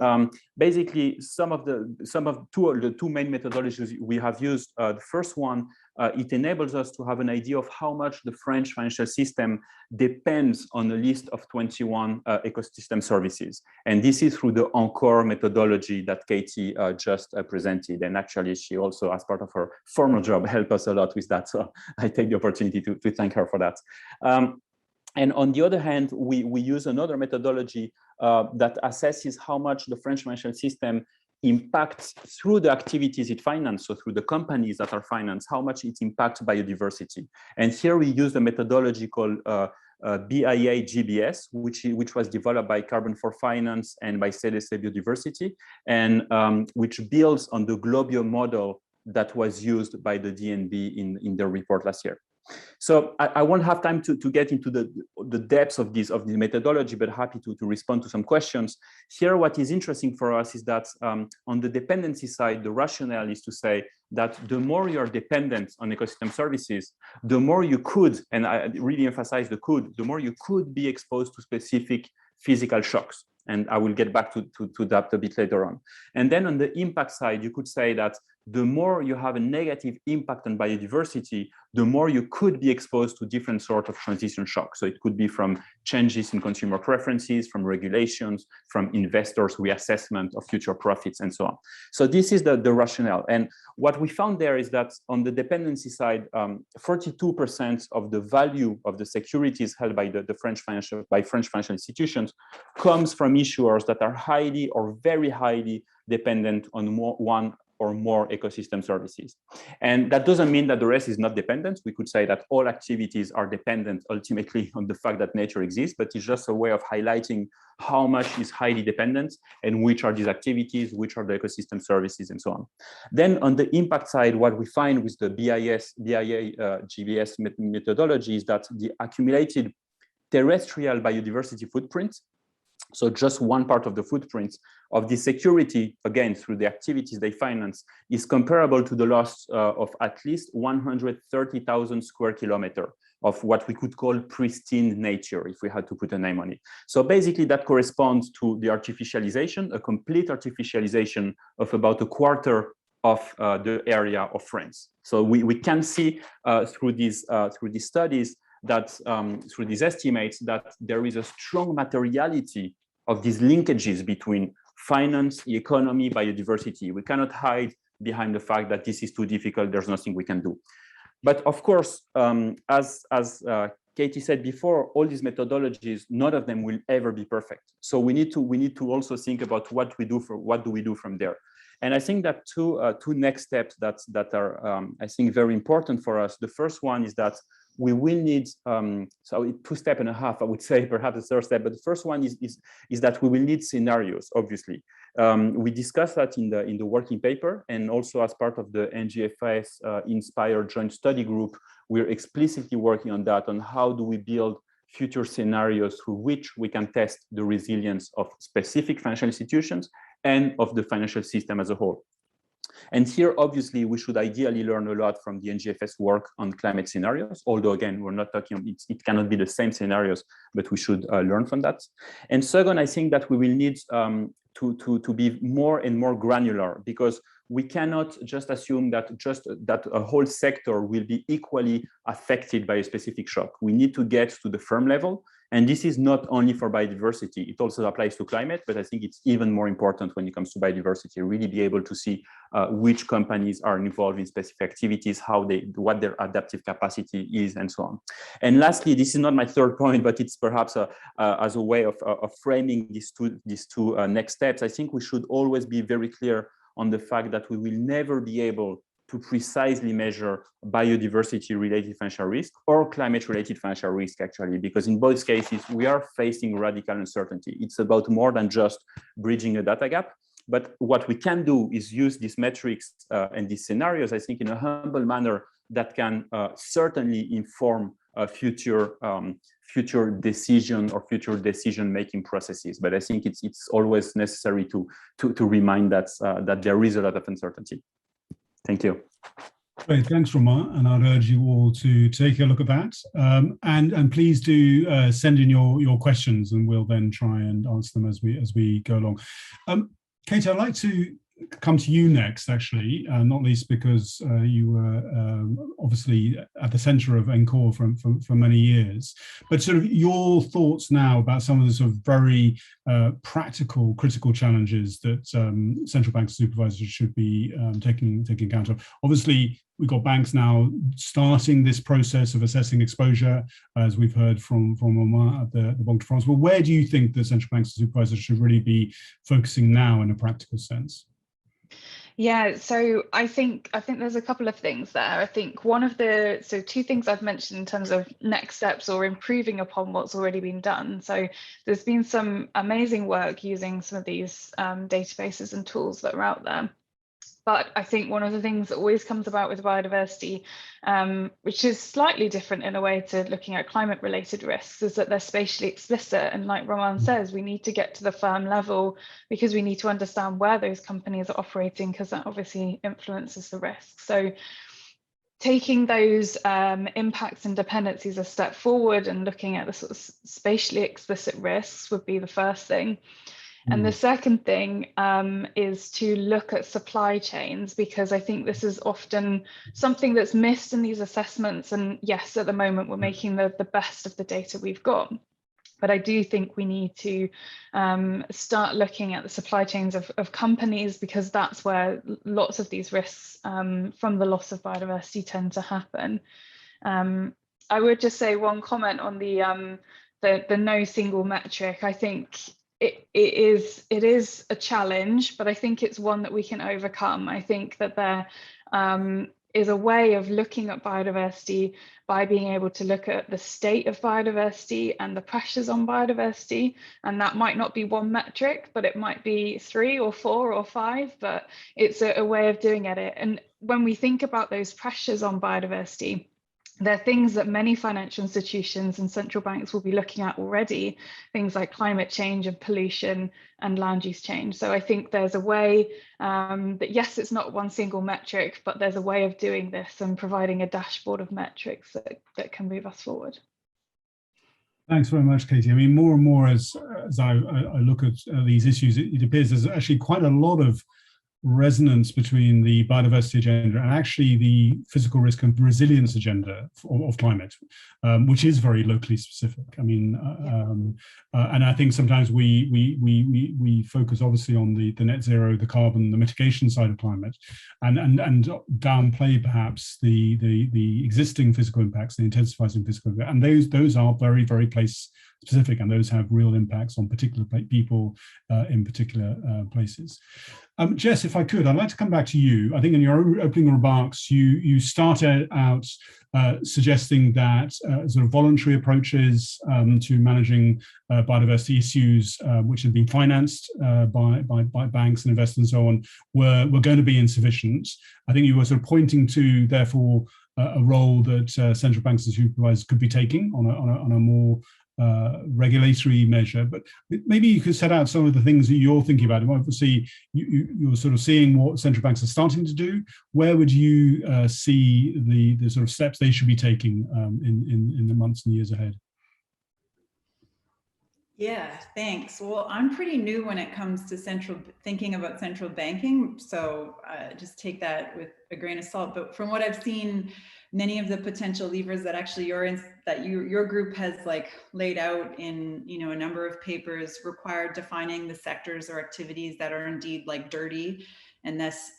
basically, the two main methodologies we have used. The first one, it enables us to have an idea of how much the French financial system depends on a list of 21 ecosystem services. And this is through the Encore methodology that Katie just presented. And actually, she also, as part of her former job, helped us a lot with that. So I take the opportunity to thank her for that. And on the other hand, we use another methodology that assesses how much the French financial system impacts through the activities it finances, so through the companies that are financed, how much it impacts biodiversity. And here we use a methodology called BIIGBS, which was developed by Carbon for Finance and by CDC Biodiversity, and which builds on the Globio model that was used by the DNB in their report last year. So I won't have time to get into the depths of this methodology, but happy to respond to some questions. Here, what is interesting for us is that on the dependency side, the rationale is to say that the more you're dependent on ecosystem services, the more you could, and I really emphasize the more you could be exposed to specific physical shocks. And I will get back to that a bit later on. And then on the impact side, you could say that the more you have a negative impact on biodiversity, the more you could be exposed to different sorts of transition shocks. So it could be from changes in consumer preferences, from regulations, from investors' reassessment of future profits, and so on. So this is the rationale. And what we found there is that on the dependency side, 42% of the value of the securities held by French financial institutions comes from issuers that are highly or very highly dependent on one or more ecosystem services. And that doesn't mean that the rest is not dependent. We could say that all activities are dependent ultimately on the fact that nature exists, but it's just a way of highlighting how much is highly dependent and which are these activities, which are the ecosystem services, and so on. Then on the impact side, what we find with the GBS methodology is that the accumulated terrestrial biodiversity footprint, so just one part of the footprint of the security, again, through the activities they finance, is comparable to the loss of at least 130,000 square kilometers of what we could call pristine nature, if we had to put a name on it. So basically that corresponds to the artificialization, a complete artificialization of about a quarter of the area of France. So we can see through these studies that through these estimates that there is a strong materiality of these linkages between finance, economy, biodiversity. We cannot hide behind the fact that this is too difficult, there's nothing we can do. But of course, as Katie said before, all these methodologies, none of them will ever be perfect. So we need to also think about what do we do from there. And I think that two next steps that are I think very important for us. The first one is that we will need so 2 steps and a half, I would say, perhaps the third step. But the first one is that we will need scenarios. Obviously, we discussed that in the working paper, and also as part of the NGFS Inspire joint study group, we're explicitly working on that, on how do we build future scenarios through which we can test the resilience of specific financial institutions and of the financial system as a whole. And here, obviously, we should ideally learn a lot from the NGFS work on climate scenarios, although, again, we're not talking, it cannot be the same scenarios, but we should learn from that. And second, I think that we will need to be more and more granular, because we cannot just assume that a whole sector will be equally affected by a specific shock. We need to get to the firm level. And this is not only for biodiversity, it also applies to climate, but I think it's even more important when it comes to biodiversity, really be able to see which companies are involved in specific activities, what their adaptive capacity is, and so on. And lastly, this is not my third point, but it's perhaps as a way of framing these two next steps. I think we should always be very clear on the fact that we will never be able to precisely measure biodiversity-related financial risk or climate-related financial risk, actually, because in both cases, we are facing radical uncertainty. It's about more than just bridging a data gap. But what we can do is use these metrics and these scenarios, I think, in a humble manner that can certainly inform future decision or future decision-making processes. But I think it's always necessary to remind that there is a lot of uncertainty. Thank you. Great, thanks, Romain, and I'd urge you all to take a look at that. And please do send in your questions, and we'll then try and answer them as we go along. Kate, I'd like to come to you next, actually, not least because you were obviously at the centre of NCORE for many years. But sort of your thoughts now about some of the sort of very practical, critical challenges that central bank supervisors should be taking account of. Obviously, we've got banks now starting this process of assessing exposure, as we've heard from Romain at the Banque de France. Well, where do you think the central bank supervisors should really be focusing now in a practical sense? Yeah, so I think there's a couple of things there. I think two things I've mentioned in terms of next steps or improving upon what's already been done. So there's been some amazing work using some of these databases and tools that are out there. But I think one of the things that always comes about with biodiversity, which is slightly different in a way to looking at climate-related risks, is that they're spatially explicit. And like Romain says, we need to get to the firm level because we need to understand where those companies are operating, because that obviously influences the risk. So taking those impacts and dependencies a step forward and looking at the sort of spatially explicit risks would be the first thing. And the second thing is to look at supply chains, because I think this is often something that's missed in these assessments. And yes, at the moment, we're making the best of the data we've got. But I do think we need to start looking at the supply chains of companies, because that's where lots of these risks from the loss of biodiversity tend to happen. I would just say one comment on the no single metric. I think it is a challenge, but I think it's one that we can overcome. I think that there is a way of looking at biodiversity by being able to look at the state of biodiversity and the pressures on biodiversity. And that might not be one metric, but it might be 3 or 4 or 5, but it's a way of doing it. And when we think about those pressures on biodiversity, there are things that many financial institutions and central banks will be looking at already, things like climate change and pollution and land use change. So I think there's a way that, yes, it's not one single metric, but there's a way of doing this and providing a dashboard of metrics that can move us forward. Thanks very much, Katie. I mean, more and more as I look at these issues, it appears there's actually quite a lot of resonance between the biodiversity agenda and actually the physical risk and resilience agenda of climate, which is very locally specific. I mean, and I think sometimes we focus obviously on the net zero, the carbon, the mitigation side of climate, and downplay perhaps the existing physical impacts, the intensifying physical impacts, and those are very, very place specific, and those have real impacts on particular people in particular places. Jess, if I could, I'd like to come back to you. I think in your opening remarks, you started out suggesting that sort of voluntary approaches to managing biodiversity issues, which have been financed by banks and investors and so on, were going to be insufficient. I think you were sort of pointing to, therefore, a role that central banks and supervisors could be taking on a more regulatory measure, but maybe you could set out some of the things that you're thinking about. Obviously, you're sort of seeing what central banks are starting to do. Where would you see the sort of steps they should be taking in the months and years ahead? Yeah, thanks. Well, I'm pretty new when it comes to thinking about central banking, so just take that with a grain of salt. But from what I've seen, many of the potential levers that actually your group has laid out in a number of papers require defining the sectors or activities that are indeed dirty and thus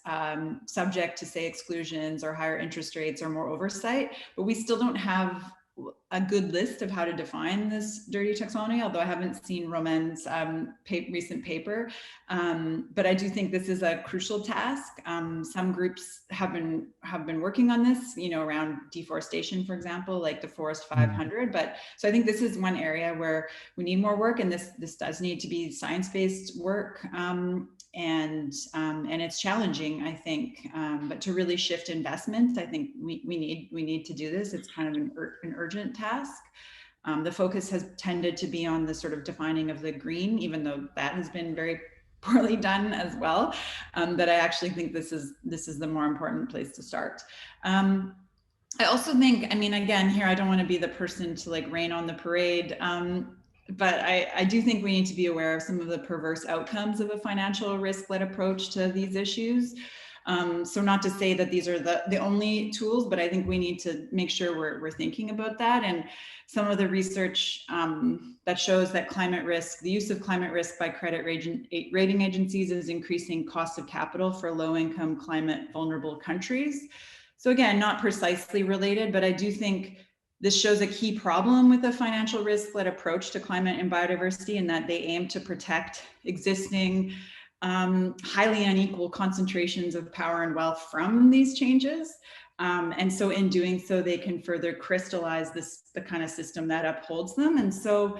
subject to, say, exclusions or higher interest rates or more oversight. But we still don't have a good list of how to define this dirty taxonomy, although I haven't seen Romain's recent paper. But I do think this is a crucial task. Some groups have been working on this, around deforestation, for example, like the Forest 500. But so I think this is one area where we need more work, and this does need to be science-based work. And it's challenging, I think, but to really shift investment, I think we need to do this. It's kind of an urgent task. The focus has tended to be on the sort of defining of the green, even though that has been very poorly done as well. But I actually think this is the more important place to start. I also think, I mean, again, here I don't want to be the person to rain on the parade. But I do think we need to be aware of some of the perverse outcomes of a financial risk-led approach to these issues. So not to say that these are the only tools, but I think we need to make sure we're thinking about that. And some of the research that shows that the use of climate risk by credit rating agencies is increasing cost of capital for low-income, climate vulnerable countries. So again, not precisely related, but I do think this shows a key problem with a financial risk-led approach to climate and biodiversity, in that they aim to protect existing highly unequal concentrations of power and wealth from these changes. And so in doing so, they can further crystallize the kind of system that upholds them. And so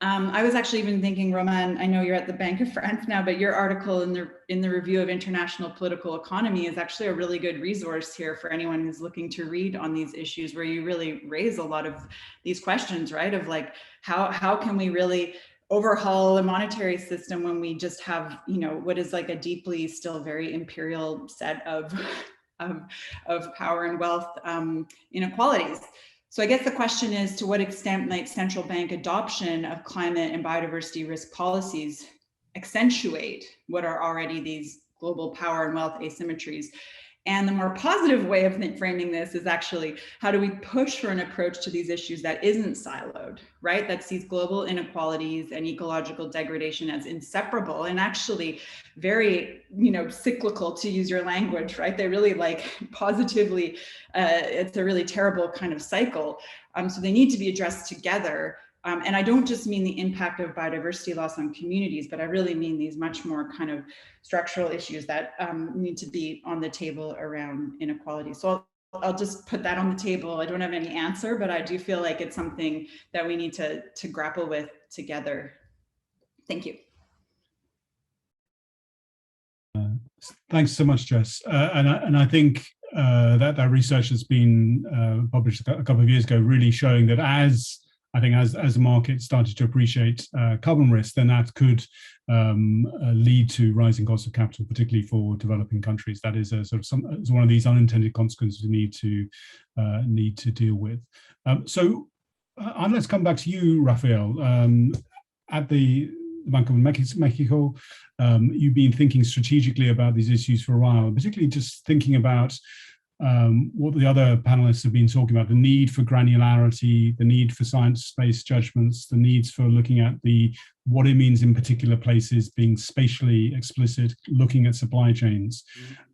I was actually even thinking, Romain, I know you're at the Bank of France now, but your article in the Review of International Political Economy is actually a really good resource here for anyone who's looking to read on these issues, where you really raise a lot of these questions, right? Of how can we really overhaul a monetary system when we just have, what is a deeply still very imperial set of power and wealth inequalities. So I guess the question is, to what extent might central bank adoption of climate and biodiversity risk policies accentuate what are already these global power and wealth asymmetries. And the more positive way of framing this is actually, how do we push for an approach to these issues that isn't siloed, right? That sees global inequalities and ecological degradation as inseparable and actually very, cyclical, to use your language, right? They really positively, it's a really terrible kind of cycle. So they need to be addressed together. And I don't just mean the impact of biodiversity loss on communities, but I really mean these much more kind of structural issues that need to be on the table around inequality. So I'll just put that on the table. I don't have any answer, but I do feel like it's something that we need to grapple with together. Thank you. Thanks so much, Jess. And I think that research has been published a couple of years ago, really showing that as the market started to appreciate carbon risk, then that could lead to rising costs of capital, particularly for developing countries. That is it's one of these unintended consequences we need to deal with. So let's come back to you, Rafael. At the Banco de Mexico, you've been thinking strategically about these issues for a while, particularly just thinking about what the other panelists have been talking about, the need for granularity, the need for science-based judgments, the needs for looking at what it means in particular places, being spatially explicit, looking at supply chains.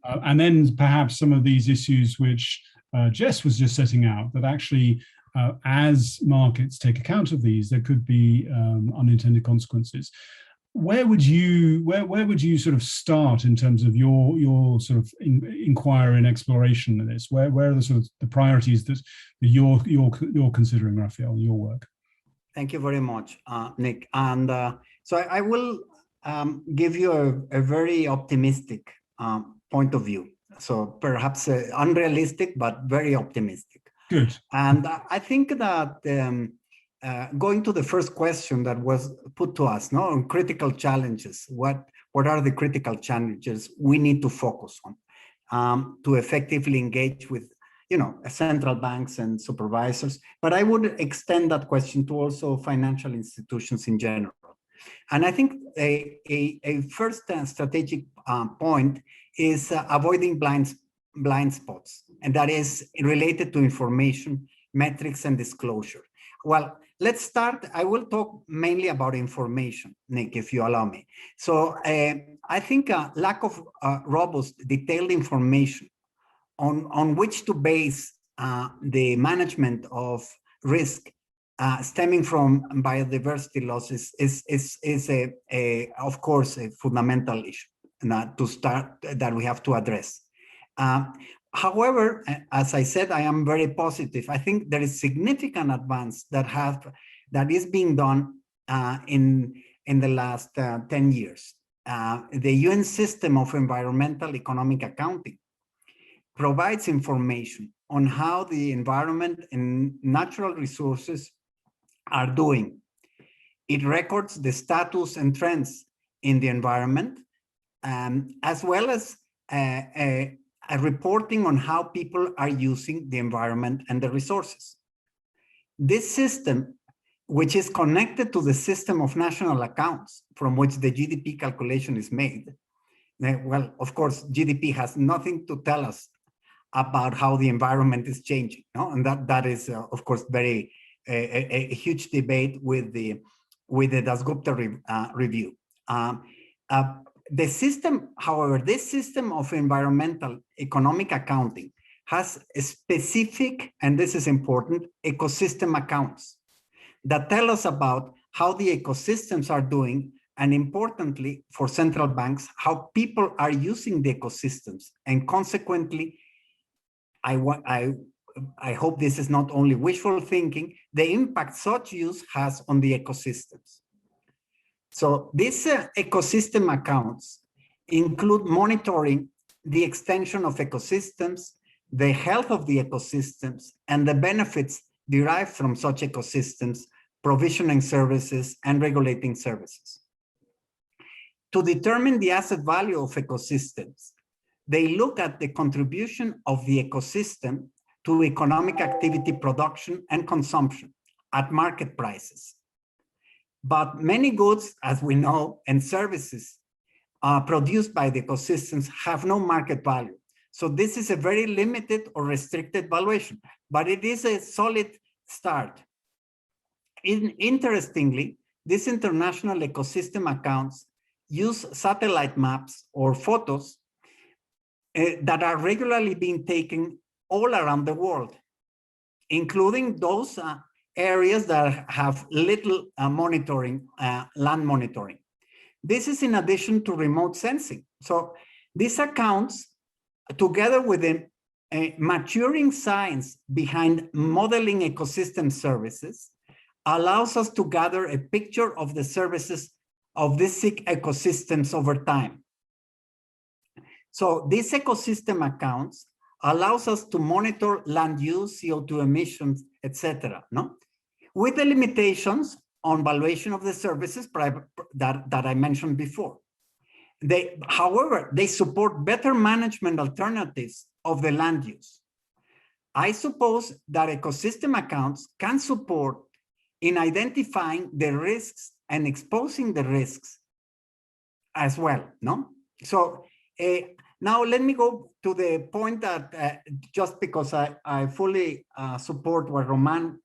And then perhaps some of these issues which Jess was just setting out, that actually as markets take account of these, there could be unintended consequences. Where would you sort of start in terms of your sort of inquiry and exploration in this? Where are the sort of the priorities that you're considering, Rafael, in your work? Thank you very much, Nick. And so I will give you a very optimistic point of view. So perhaps unrealistic, but very optimistic. Good. And I think that going to the first question that was put to us, on critical challenges, what are the critical challenges we need to focus on to effectively engage with, central banks and supervisors? But I would extend that question to also financial institutions in general. And I think a first strategic point is avoiding blind spots, and that is related to information, metrics, and disclosure. Well, let's start. I will talk mainly about information, Nick, if you allow me. So I think a lack of robust, detailed information on which to base the management of risk stemming from biodiversity losses is of course, a fundamental issue that we have to address. However, as I said, I am very positive. I think there is significant advance that is being done in the last 10 years. The UN system of environmental economic accounting provides information on how the environment and natural resources are doing. It records the status and trends in the environment, as well as a reporting on how people are using the environment and the resources. This system, which is connected to the system of national accounts from which the GDP calculation is made, well, of course, GDP has nothing to tell us about how the environment is changing, and that is, of course, very a huge debate with the Dasgupta review. The system, however, this system of environmental economic accounting has a specific, and this is important, ecosystem accounts that tell us about how the ecosystems are doing, and importantly, for central banks, how people are using the ecosystems. And consequently, I hope this is not only wishful thinking, the impact such use has on the ecosystems. So these ecosystem accounts include monitoring the extension of ecosystems, the health of the ecosystems, and the benefits derived from such ecosystems, provisioning services, and regulating services. To determine the asset value of ecosystems, they look at the contribution of the ecosystem to economic activity production and consumption at market prices. but many goods, as we know, and services produced by the ecosystems have no market value. So this is a very limited or restricted valuation, but it is a solid start. Interestingly, these international ecosystem accounts use satellite maps or photos that are regularly being taken all around the world, including those areas that have little monitoring, land monitoring. This is in addition to remote sensing. So these accounts, together with the maturing science behind modeling ecosystem services, allows us to gather a picture of the services of these ecosystems over time. So these ecosystem accounts allows us to monitor land use, CO2 emissions, etc. No? With the limitations on valuation of the services that I mentioned before. However, they support better management alternatives of the land use. I suppose that ecosystem accounts can support in identifying the risks and exposing the risks as well, no? So now let me go to the point that just because I fully support what Roman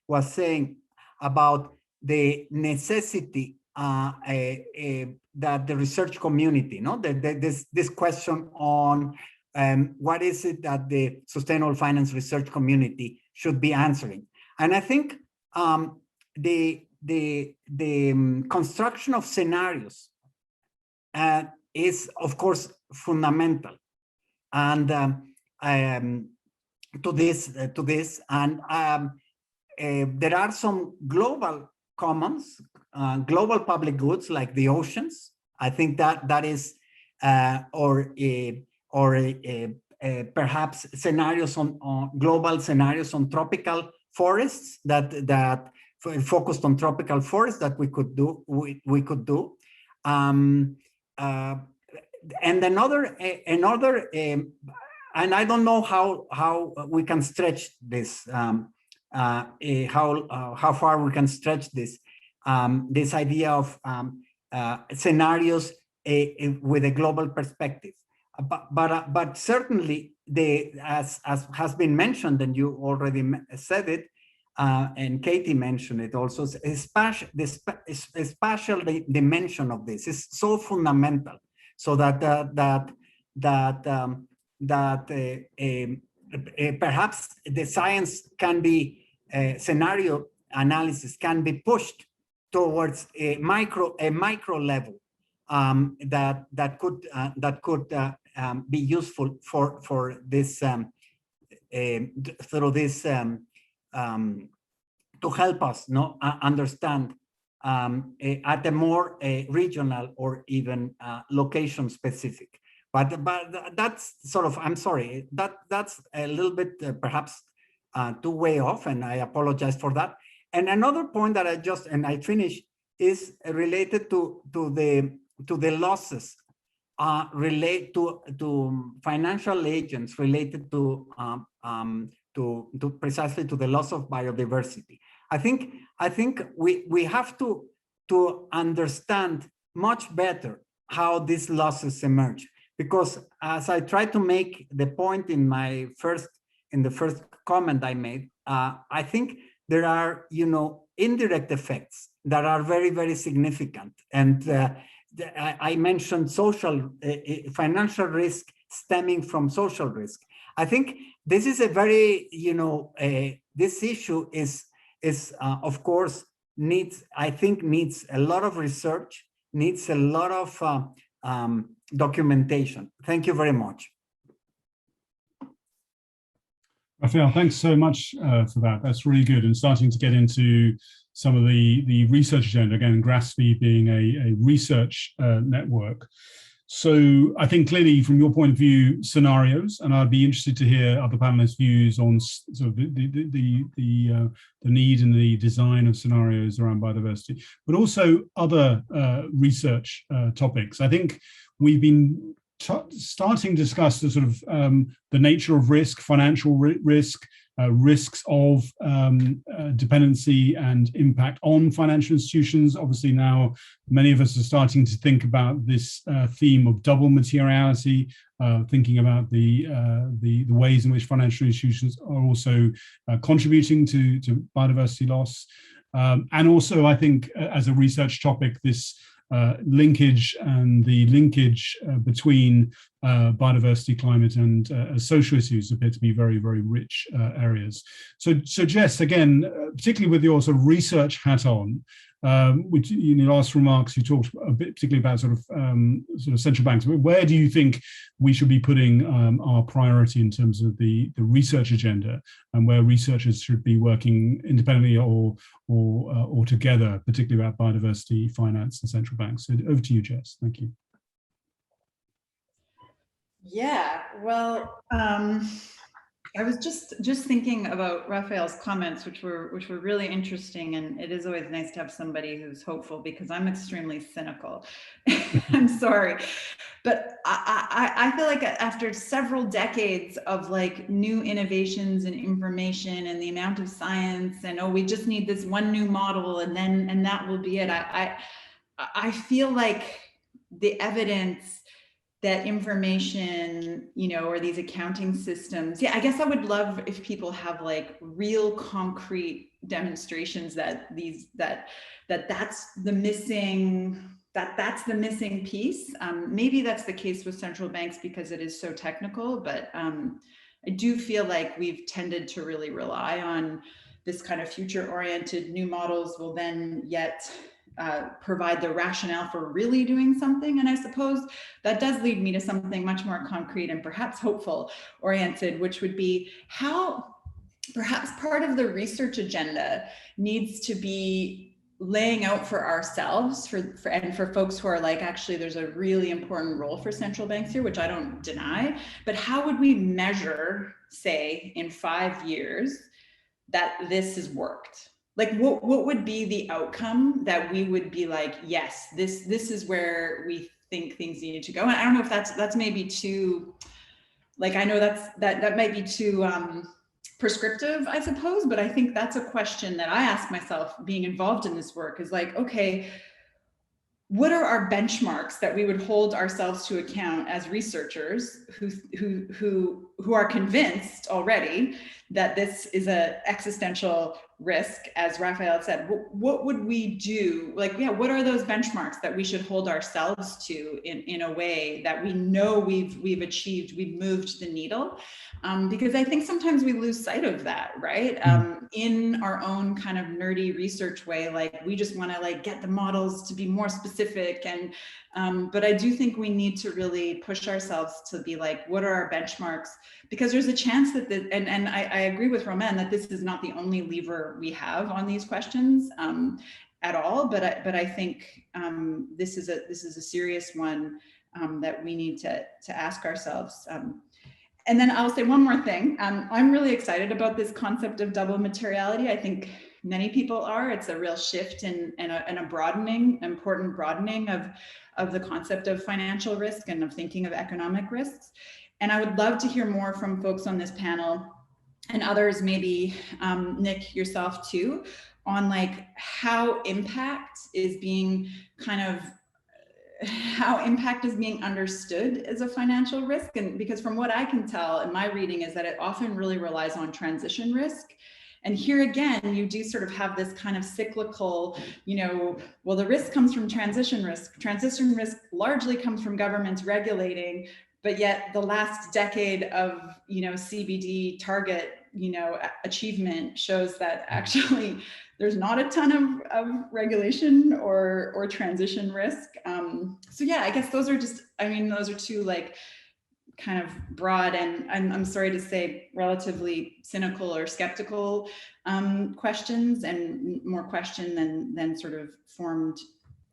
was saying about the necessity that the research community, no, this question on what is it that the sustainable finance research community should be answering. And I think the construction of scenarios is, of course, fundamental, and to this, and there are some global commons, global public goods like the oceans. I think that is, perhaps scenarios on global scenarios on tropical forests that focused on tropical forests that we could do. And another, and I don't know how we can stretch this, how far we can stretch this, this idea of scenarios with a global perspective. But certainly, as has been mentioned, and you already said it, and Katie mentioned it also, the spatial dimension of this is so fundamental, so that perhaps the science can be, scenario analysis can be pushed towards a micro level that could be useful for this through this to help us understand at a more regional or even location specific. But that's sort of, I'm sorry, that's a little bit perhaps too way off, and I apologize for that. And another point that I finish is related to the losses relate to financial agents related to precisely to the loss of biodiversity. I think we have to understand much better how these losses emerge, because as I tried to make the point in the first comment I made, I think there are, indirect effects that are very, very significant. And I mentioned financial risk stemming from social risk. I think this is a very, this issue is of course needs a lot of research, needs a lot of documentation. Thank you very much. Rafael, thanks so much for that. That's really good, and starting to get into some of the research agenda. Again, GRASFI being a research network. So I think clearly from your point of view, scenarios, and I'd be interested to hear other panelists' views on sort of the need and the design of scenarios around biodiversity, but also other research topics. I think we've been starting to discuss the sort of the nature of risk, financial risk, risks of dependency and impact on financial institutions. Obviously now many of us are starting to think about this theme of double materiality, thinking about the ways in which financial institutions are also contributing to biodiversity loss. And also, I think, as a research topic, this linkage and the linkage between biodiversity, climate, and social issues appear to be very, very rich areas. So Jess, again, particularly with your sort of research hat on, which in your last remarks you talked a bit particularly about sort of central banks. Where do you think we should be putting our priority in terms of the research agenda, and where researchers should be working independently or together, particularly about biodiversity, finance, and central banks? So over to you, Jess. Thank you. Yeah, well, I was just thinking about Raphael's comments, which were really interesting, and it is always nice to have somebody who's hopeful, because I'm extremely cynical. I'm sorry, but I feel like after several decades of like new innovations and information and the amount of science, and we just need this one new model and that will be it. I feel like the evidence that information, or these accounting systems. Yeah, I guess I would love if people have like real concrete demonstrations that that's the missing piece. Maybe that's the case with central banks because it is so technical, but I do feel like we've tended to really rely on this kind of future-oriented new models will then yet provide the rationale for really doing something. And I suppose that does lead me to something much more concrete and perhaps hopeful oriented, which would be how perhaps part of the research agenda needs to be laying out for ourselves and for folks who are like, actually, there's a really important role for central banks here, which I don't deny, but how would we measure, say, in 5 years that this has worked? Like what would be the outcome that we would be like, yes, this is where we think things need to go? And I don't know if that's maybe too, like, I know that might be too prescriptive, I suppose, but I think that's a question that I ask myself being involved in this work is like, okay, what are our benchmarks that we would hold ourselves to account as researchers who are convinced already that this is an existential risk, as Raphael said? What would we do? Like, yeah, what are those benchmarks that we should hold ourselves to in a way that we know we've achieved, we've moved the needle? Because I think sometimes we lose sight of that, right? In our own kind of nerdy research way, like we just want to like get the models to be more specific, and but I do think we need to really push ourselves to be like, what are our benchmarks? Because there's a chance that and I agree with Romain that this is not the only lever we have on these questions at all, but I think this is a serious one that we need to ask ourselves. And then I'll say one more thing. I'm really excited about this concept of double materiality. I think many people are. It's a real shift and a broadening, important broadening of the concept of financial risk and of thinking of economic risks. And I would love to hear more from folks on this panel and others, maybe Nick, yourself too, on like how impact is being understood as a financial risk. And because from what I can tell in my reading is that it often really relies on transition risk. And here again, you do sort of have this kind of cyclical, well, the risk comes from transition risk. Transition risk largely comes from governments regulating, but yet the last decade of, CBD target, achievement shows that actually there's not a ton of regulation or transition risk. So yeah, I guess those are two like kind of broad and I'm sorry to say relatively cynical or skeptical questions, and more question than sort of formed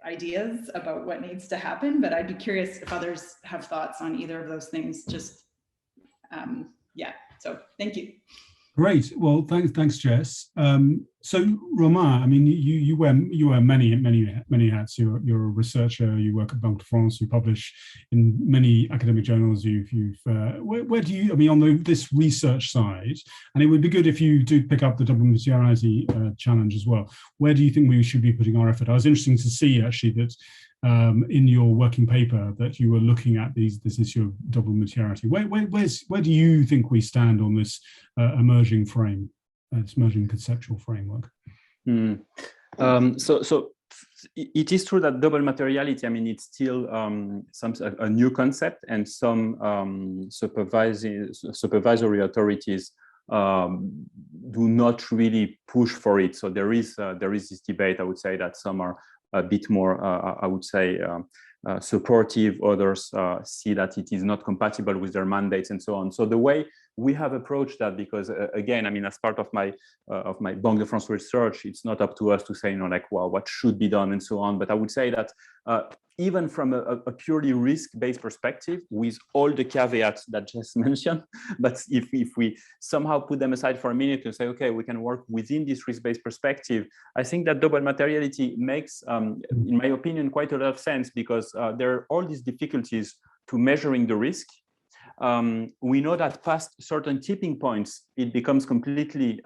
ideas about what needs to happen. But I'd be curious if others have thoughts on either of those things. Just yeah, so thank you. Great. Well, thanks, Jess. So, Romain, I mean, you wear many hats. You're a researcher. You work at Banque de France. You publish in many academic journals. Where do you? I mean, on this research side, and it would be good if you do pick up the double materiality challenge as well. Where do you think we should be putting our effort? I was interesting to see actually that in your working paper that you were looking at this issue of double materiality. Where do you think we stand on this emerging frame, this emerging conceptual framework? So it is true that double materiality, I mean, it's still a new concept, and some supervisory authorities do not really push for it. So there is this debate. I would say that some are a bit more, I would say, supportive. Others see that it is not compatible with their mandates and so on. So the way we have approached that, because again, I mean, as part of my Banque de France research, it's not up to us to say, like, well, what should be done and so on. But I would say that even from a purely risk-based perspective, with all the caveats that just mentioned, but if we somehow put them aside for a minute and say, okay, we can work within this risk-based perspective, I think that double materiality makes, in my opinion, quite a lot of sense, because there are all these difficulties to measuring the risk. We know that past certain tipping points, it becomes completely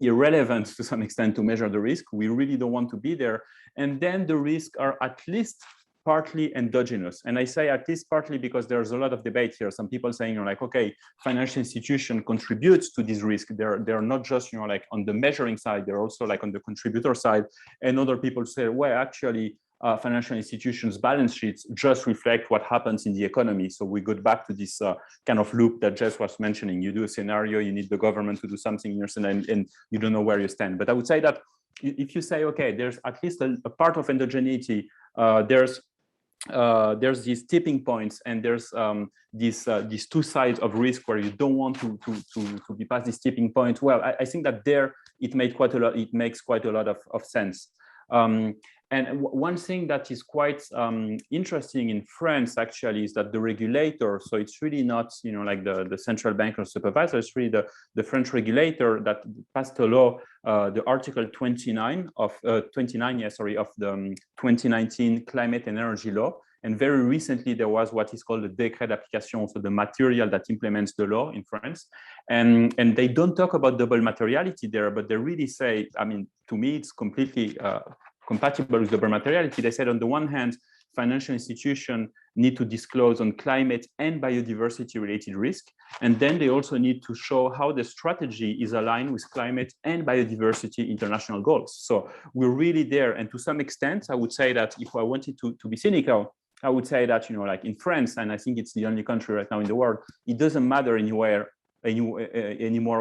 irrelevant to some extent to measure the risk. We really don't want to be there. And then the risks are at least partly endogenous. And I say at least partly because there's a lot of debate here. Some people saying, like, okay, financial institution contributes to this risk. They're not just, like on the measuring side, they're also like on the contributor side. And other people say, well, actually, financial institutions' balance sheets just reflect what happens in the economy. So we go back to this kind of loop that Jess was mentioning. You do a scenario, you need the government to do something in your scenario, and you don't know where you stand. But I would say that if you say, okay, there's at least a part of endogeneity, there's these tipping points, and there's these two sides of risk where you don't want to be past this tipping point. Well, I think that there it makes quite a lot of sense. And one thing that is quite interesting in France, actually, is that the regulator, so it's really not, like the central bank or supervisor, it's really the French regulator that passed a law, the Article 29 of the 2019 Climate and Energy Law. And very recently, there was what is called the décret d'application, so the material that implements the law in France. And they don't talk about double materiality there, but they really say, I mean, to me, it's completely compatible with double materiality. They said, on the one hand, financial institutions need to disclose on climate and biodiversity related risk. And then they also need to show how the strategy is aligned with climate and biodiversity international goals. So we're really there. And to some extent, I would say that if I wanted to be cynical, I would say that, like in France, and I think it's the only country right now in the world, it doesn't matter anymore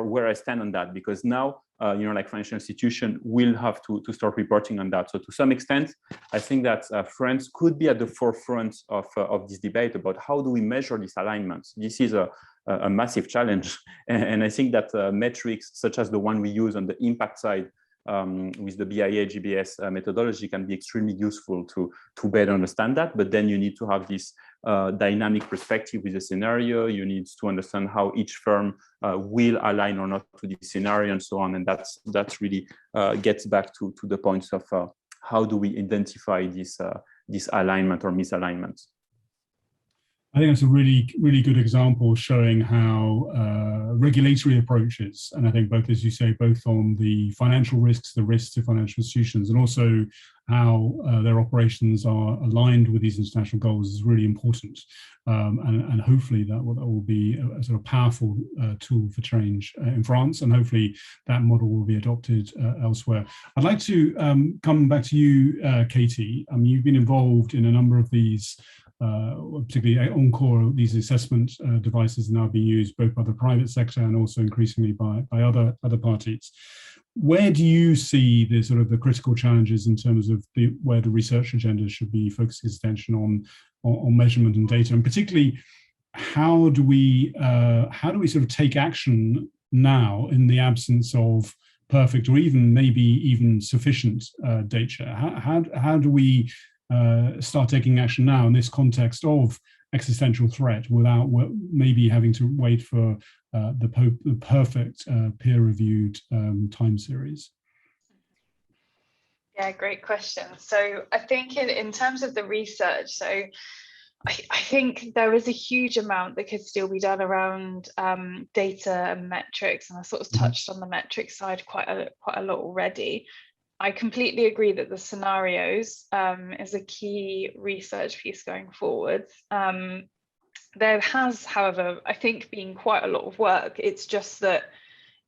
where I stand on that, because now, like financial institution will have to start reporting on that. So to some extent, I think that France could be at the forefront of this debate about how do we measure these alignments. This is a massive challenge. And I think that metrics such as the one we use on the impact side with the BIIGBS methodology can be extremely useful to better understand that. But then you need to have this dynamic perspective with the scenario. You need to understand how each firm will align or not to the scenario and so on. And that's really gets back to the points of how do we identify this alignment or misalignment. I think that's a really, really good example showing how regulatory approaches, and I think both, as you say, both on the financial risks, the risks to financial institutions, and also how their operations are aligned with these international goals is really important. And hopefully that will be a sort of powerful tool for change in France, and hopefully that model will be adopted elsewhere. I'd like to come back to you, Katie. You've been involved in a number of these particularly Encore, these assessment devices are now being used both by the private sector and also increasingly by other parties. Where do you see the sort of the critical challenges in terms of where the research agenda should be focusing its attention on measurement and data, and particularly how do we sort of take action now in the absence of perfect or maybe even sufficient data? How do we start taking action now in this context of existential threat without maybe having to wait for the perfect peer-reviewed time series? Yeah, great question. So I think in terms of the research, so I think there is a huge amount that could still be done around data and metrics, and I sort of touched on the metrics side quite a lot already. I completely agree that the scenarios is a key research piece going forward. There has, however, I think, been quite a lot of work. It's just that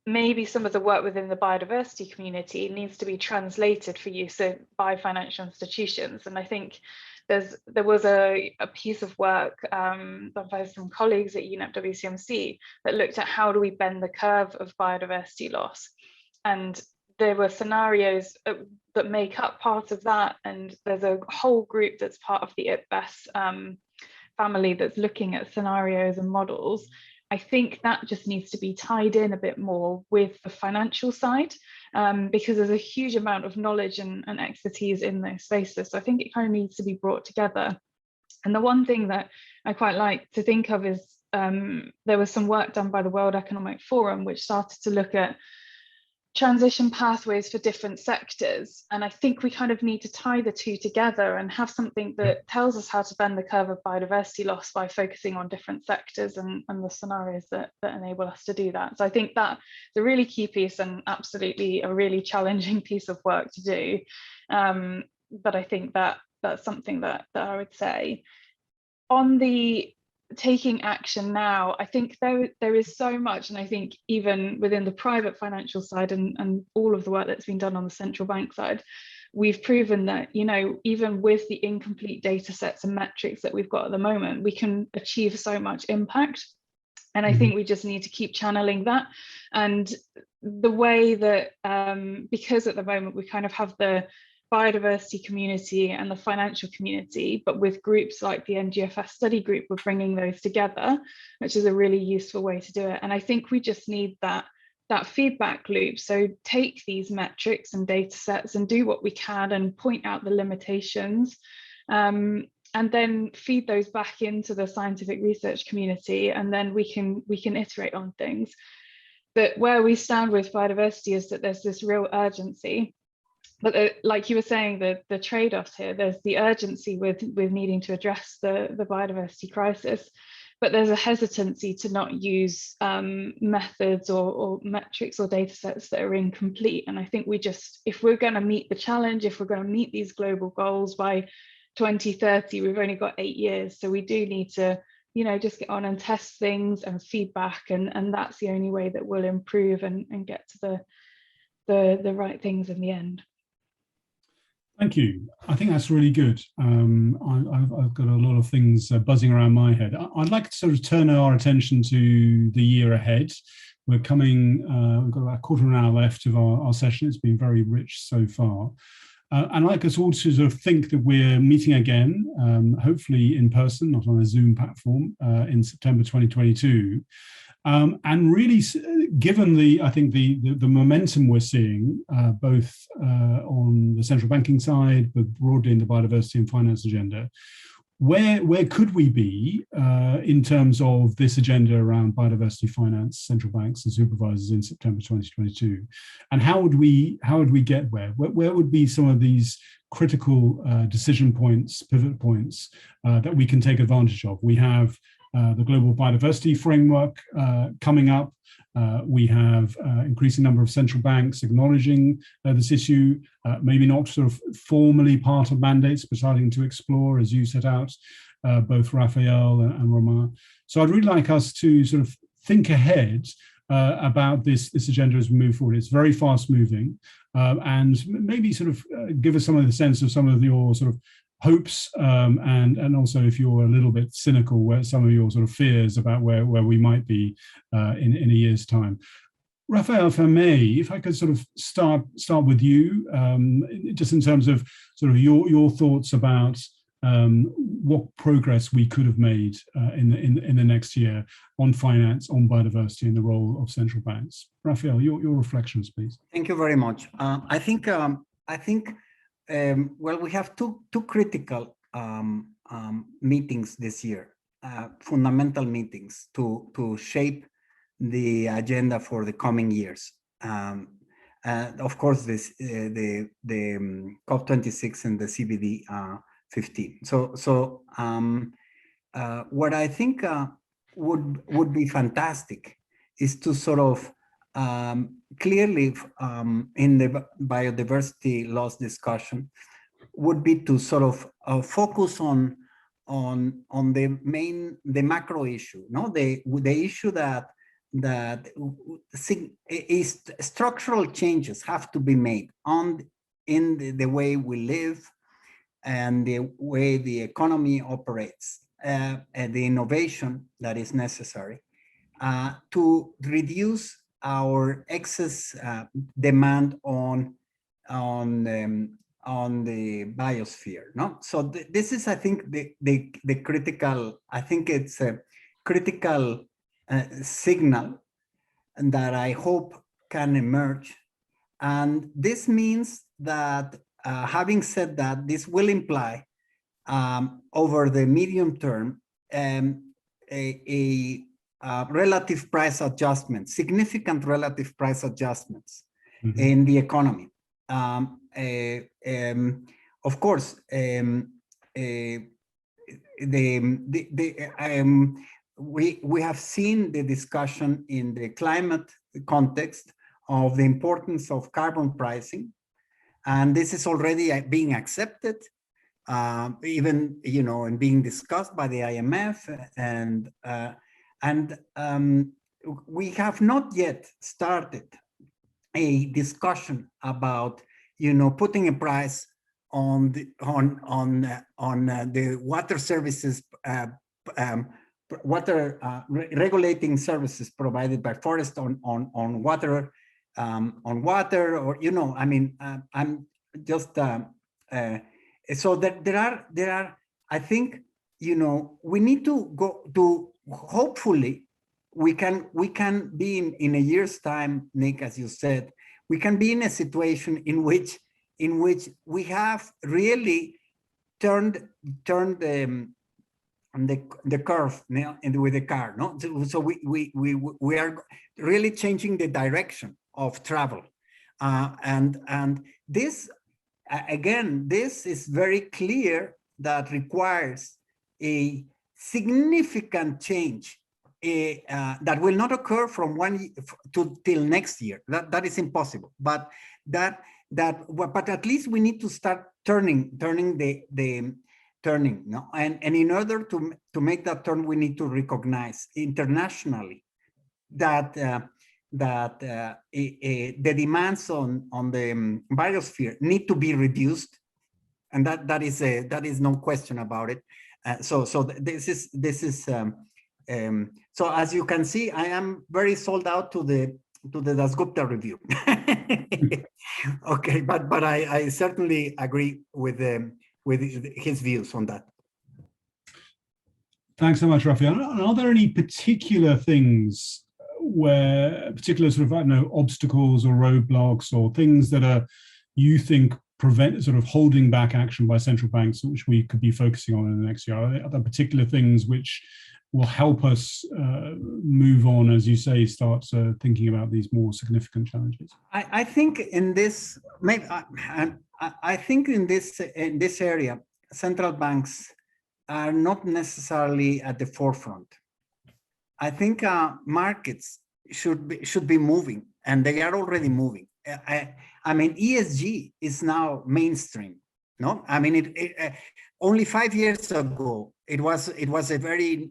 maybe some of the work within the biodiversity community needs to be translated for use by financial institutions. And I think there was a piece of work done by some colleagues at UNEP WCMC that looked at how do we bend the curve of biodiversity loss. And there were scenarios that make up part of that. And there's a whole group that's part of the IIGF family that's looking at scenarios and models. I think that just needs to be tied in a bit more with the financial side, because there's a huge amount of knowledge and expertise in those spaces. So I think it kind of needs to be brought together. And the one thing that I quite like to think of is there was some work done by the World Economic Forum, which started to look at transition pathways for different sectors. And I think we kind of need to tie the two together and have something that tells us how to bend the curve of biodiversity loss by focusing on different sectors and the scenarios that enable us to do that. So I think that's a really key piece and absolutely a really challenging piece of work to do. But I think that's something that I would say. On the taking action now, I think there is so much, and I think even within the private financial side and all of the work that's been done on the central bank side, we've proven that, you know, even with the incomplete data sets and metrics that we've got at the moment, we can achieve so much impact. And I think we just need to keep channeling that. And the way that, because at the moment we kind of have the biodiversity community and the financial community, but with groups like the NGFS study group, we're bringing those together, which is a really useful way to do it. And I think we just need that feedback loop. So take these metrics and data sets and do what we can and point out the limitations, and then feed those back into the scientific research community, and then we can iterate on things. But where we stand with biodiversity is that there's this real urgency. But like you were saying, the trade-offs here, there's the urgency with needing to address the biodiversity crisis, but there's a hesitancy to not use methods or metrics or data sets that are incomplete. And I think if we're going to meet the challenge, if we're going to meet these global goals by 2030, we've only got 8 years. So we do need to, you know, just get on and test things and feedback, and that's the only way that we'll improve and get to the right things in the end. Thank you. I think that's really good. I've got a lot of things buzzing around my head. I'd like to sort of turn our attention to the year ahead. We're coming, we've got about a quarter of an hour left of our session. It's been very rich so far. And I'd like us all to sort of think that we're meeting again, hopefully in person, not on a Zoom platform, in September 2022. And really, given I think the momentum we're seeing, both on the central banking side, but broadly in the biodiversity and finance agenda, where could we be in terms of this agenda around biodiversity, finance, central banks and supervisors in September 2022? And how would we get where? Where would be some of these critical decision points, pivot points that we can take advantage of? We have the Global Biodiversity Framework coming up. We have increasing number of central banks acknowledging this issue, maybe not sort of formally part of mandates, but starting to explore, as you set out, both Raphael and Romain. So I'd really like us to sort of think ahead about this agenda as we move forward. It's very fast moving, and maybe sort of give us some of the sense of some of your sort of hopes, and also if you're a little bit cynical, where some of your sort of fears about where we might be in a year's time. Raphael, if I may, if I could sort of start with you, just in terms of sort of your thoughts about what progress we could have made in the next year on finance, on biodiversity, and the role of central banks. Raphael, your reflections, please. Thank you very much. I think well, we have two critical meetings this year, fundamental meetings to shape the agenda for the coming years. Of course, the COP26 and the CBD 15. So what I think would be fantastic is to sort of clearly in the biodiversity loss discussion would be to sort of focus on the macro issue, no, the issue that is structural changes have to be made in the way we live and the way the economy operates, and the innovation that is necessary to reduce our excess demand on the biosphere. No, so this is, I think, the critical. I think it's a critical signal that I hope can emerge, and this means that, having said that, this will imply over the medium term a relative price adjustment, significant relative price adjustments in the economy. Of course, we have seen the discussion in the climate context of the importance of carbon pricing, and this is already being accepted, even, you know, and being discussed by the IMF, and we have not yet started a discussion about, you know, putting a price on the water services, regulating services provided by forest on water, or, you know, I mean, I'm just so that there are, I think, you know, we need to go to, hopefully we can be in a year's time, Nick, as you said, we can be in a situation in which we have really turned the curve, you know, and with the car, no? So we are really changing the direction of travel, and this, again, this is very clear that requires a significant change that will not occur from till next year. That is impossible. But but at least we need to start turning. No? And in order to make that turn, we need to recognize internationally that the demands on the biosphere need to be reduced, and that is no question about it. So this is so as you can see, I am very sold out to the Dasgupta review. Okay, but I certainly agree with his views on that. Thanks so much, Rafael. Are there any particular things where particular sort of, I don't know, obstacles or roadblocks or things that are, you think, prevent sort of holding back action by central banks, which we could be focusing on in the next year? Are there particular things which will help us move on, as you say, start thinking about these more significant challenges? I think in this, maybe I think in this area, central banks are not necessarily at the forefront. I think markets should be moving, and they are already moving. I mean, ESG is now mainstream. No, I mean, only 5 years ago it was a very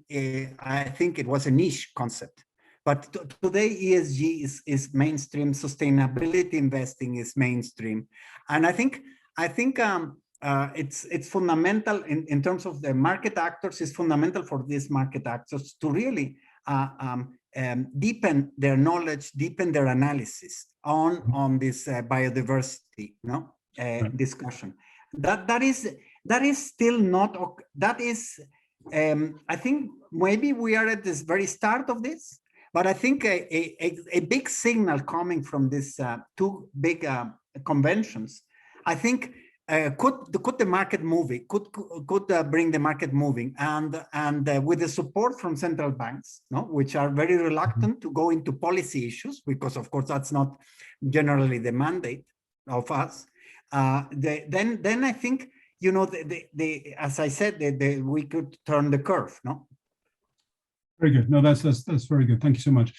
I think it was a niche concept, but today ESG is mainstream. Sustainability investing is mainstream, and I think it's fundamental in terms of the market actors. It's fundamental for these market actors to really deepen their knowledge, deepen their analysis on this biodiversity, no, discussion. That is still not, that is, I think maybe we are at this very start of this, but I think a big signal coming from these two big conventions, I think could the market moving, could bring the market moving, and with the support from central banks, no, which are very reluctant to go into policy issues, because of course that's not generally the mandate of us. Then I think, you know, as I said, we could turn the curve, no? Very good. No, that's very good. Thank you so much.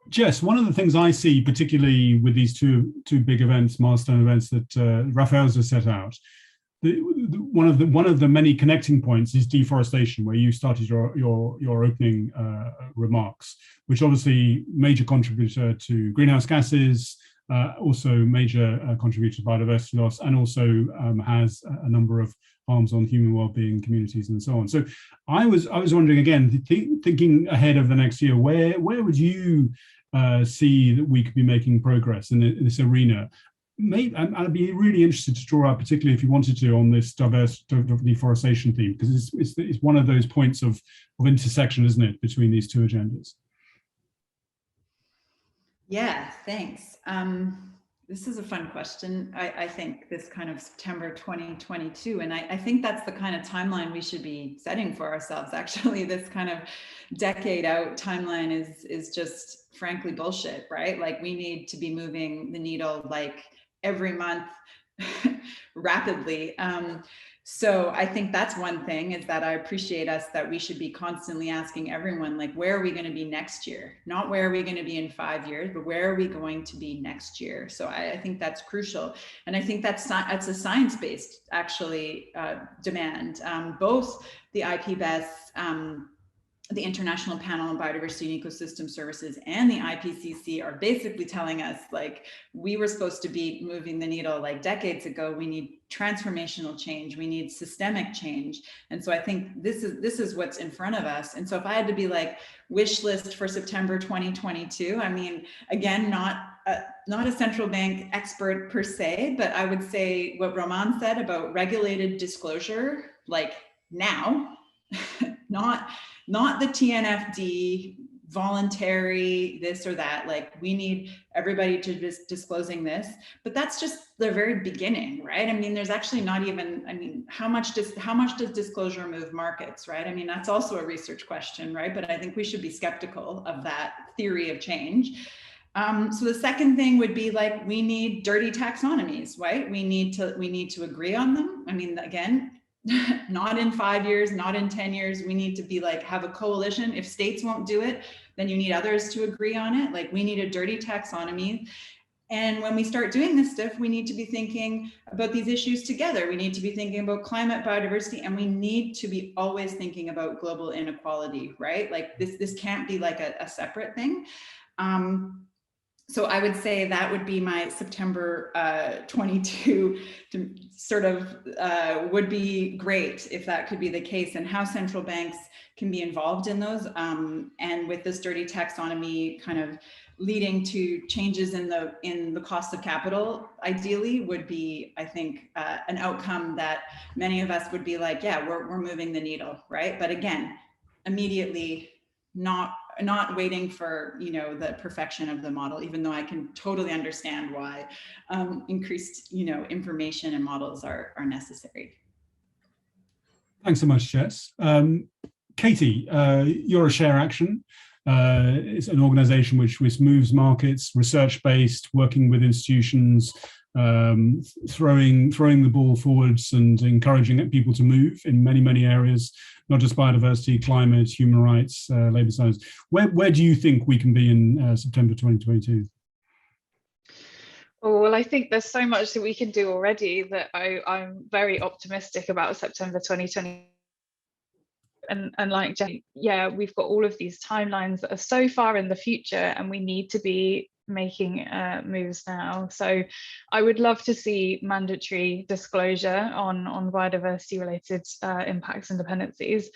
Jess, one of the things I see, particularly with these two big events, milestone events that Rafael's has set out, one of the many connecting points is deforestation, where you started your opening remarks, which obviously major contributor to greenhouse gases, also major contributor to biodiversity loss, and also has a number of harms on human well-being, communities, and so on. So I was wondering, again, thinking ahead of the next year, where would you see that we could be making progress in this arena? I'd be really interested to draw out, particularly if you wanted to, on this diverse deforestation theme, because it's one of those points of intersection, isn't it, between these two agendas? Yeah, thanks. This is a fun question. I think this kind of September 2022, and I think that's the kind of timeline we should be setting for ourselves. Actually, this kind of decade out timeline is just frankly bullshit, right? Like, we need to be moving the needle like every month rapidly. So I think that's one thing, is that I appreciate us that we should be constantly asking everyone, like, where are we going to be next year? Not where are we going to be in 5 years, but where are we going to be next year? So I think that's crucial. And I think that's a science-based, actually, demand. Both the IPBES, the International Panel on Biodiversity and Ecosystem Services, and the IPCC are basically telling us, like, we were supposed to be moving the needle like decades ago. We need transformational change. We need systemic change. And so I think this is what's in front of us. And so if I had to be like, wish list for September 2022, I mean, again, not a central bank expert per se, but I would say what Roman said about regulated disclosure, like now, not the TNFD voluntary this or that. Like, we need everybody to be disclosing this, but that's just the very beginning, right? I mean, there's actually not even, I mean, how much does disclosure move markets, right? I mean, that's also a research question, right? But I think we should be skeptical of that theory of change. So the second thing would be, like, we need dirty taxonomies, right? We need to agree on them. I mean, again, not in 5 years, not in 10 years. We need to be like, have a coalition. If states won't do it, then you need others to agree on it. Like, we need a dirty taxonomy. And when we start doing this stuff, we need to be thinking about these issues together. We need to be thinking about climate, biodiversity, and we need to be always thinking about global inequality, right? Like, this can't be like a separate thing. So I would say that would be my September 22 to sort of would be great if that could be the case, and how central banks can be involved in those. And with this dirty taxonomy kind of leading to changes in the cost of capital, ideally, would be, I think, an outcome that many of us would be like, yeah, we're moving the needle, right? But again, immediately, not waiting for, you know, the perfection of the model, even though I can totally understand why increased, you know, information and models are necessary. Thanks so much, Jess. Katie, you're a Share Action. It's an organization which moves markets, research-based, working with institutions, throwing the ball forwards and encouraging people to move in many areas, not just biodiversity, climate, human rights, labor science. Where do you think we can be in September 2022? Oh, well, I think there's so much that we can do already that I'm very optimistic about September 2020. And like, yeah, we've got all of these timelines that are so far in the future, and we need to be making moves now. So I would love to see mandatory disclosure on biodiversity related impacts and dependencies.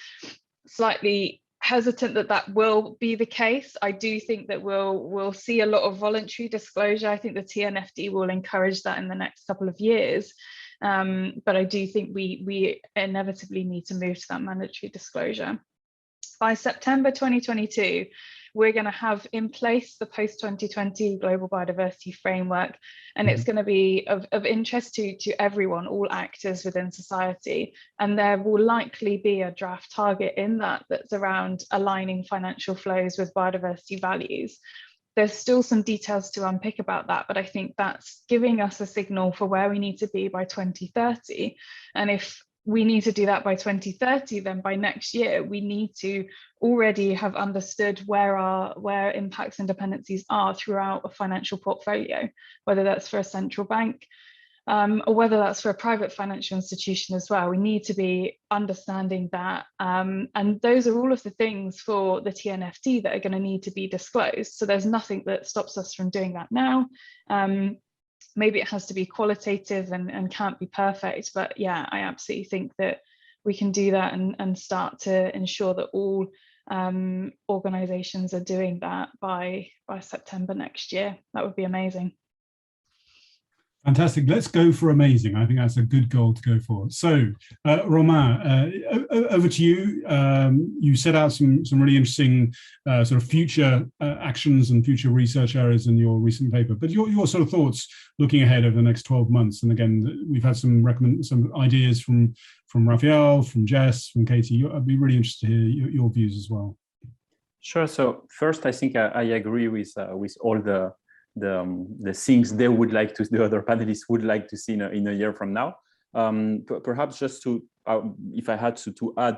Slightly hesitant that will be the case. I do think that we'll see a lot of voluntary disclosure. I think the TNFD will encourage that in the next couple of years. But I do think we inevitably need to move to that mandatory disclosure. By September 2022, we're going to have in place the post-2020 global biodiversity framework, and it's going to be of interest to everyone, all actors within society. And there will likely be a draft target in that that's around aligning financial flows with biodiversity values. There's still some details to unpick about that, but I think that's giving us a signal for where we need to be by 2030. And if we need to do that by 2030, then by next year, we need to already have understood where impacts and dependencies are throughout a financial portfolio, whether that's for a central bank, or whether that's for a private financial institution as well. We need to be understanding that. And those are all of the things for the TNFD that are going to need to be disclosed. So there's nothing that stops us from doing that now. Maybe it has to be qualitative and can't be perfect, but yeah, I absolutely think that we can do that and start to ensure that all organizations are doing that by September next year. That would be amazing. Fantastic. Let's go for amazing. I think that's a good goal to go for. So, Romain, over to you. You set out some really interesting sort of future actions and future research areas in your recent paper. But your sort of thoughts looking ahead over the next 12 months. And again, we've had some ideas from Raphael, from Jess, from Katie. I'd be really interested to hear your views as well. Sure. So first, I think I agree with all the things they would like to, the other panelists would like to see in a year from now. Perhaps just to, if I had to add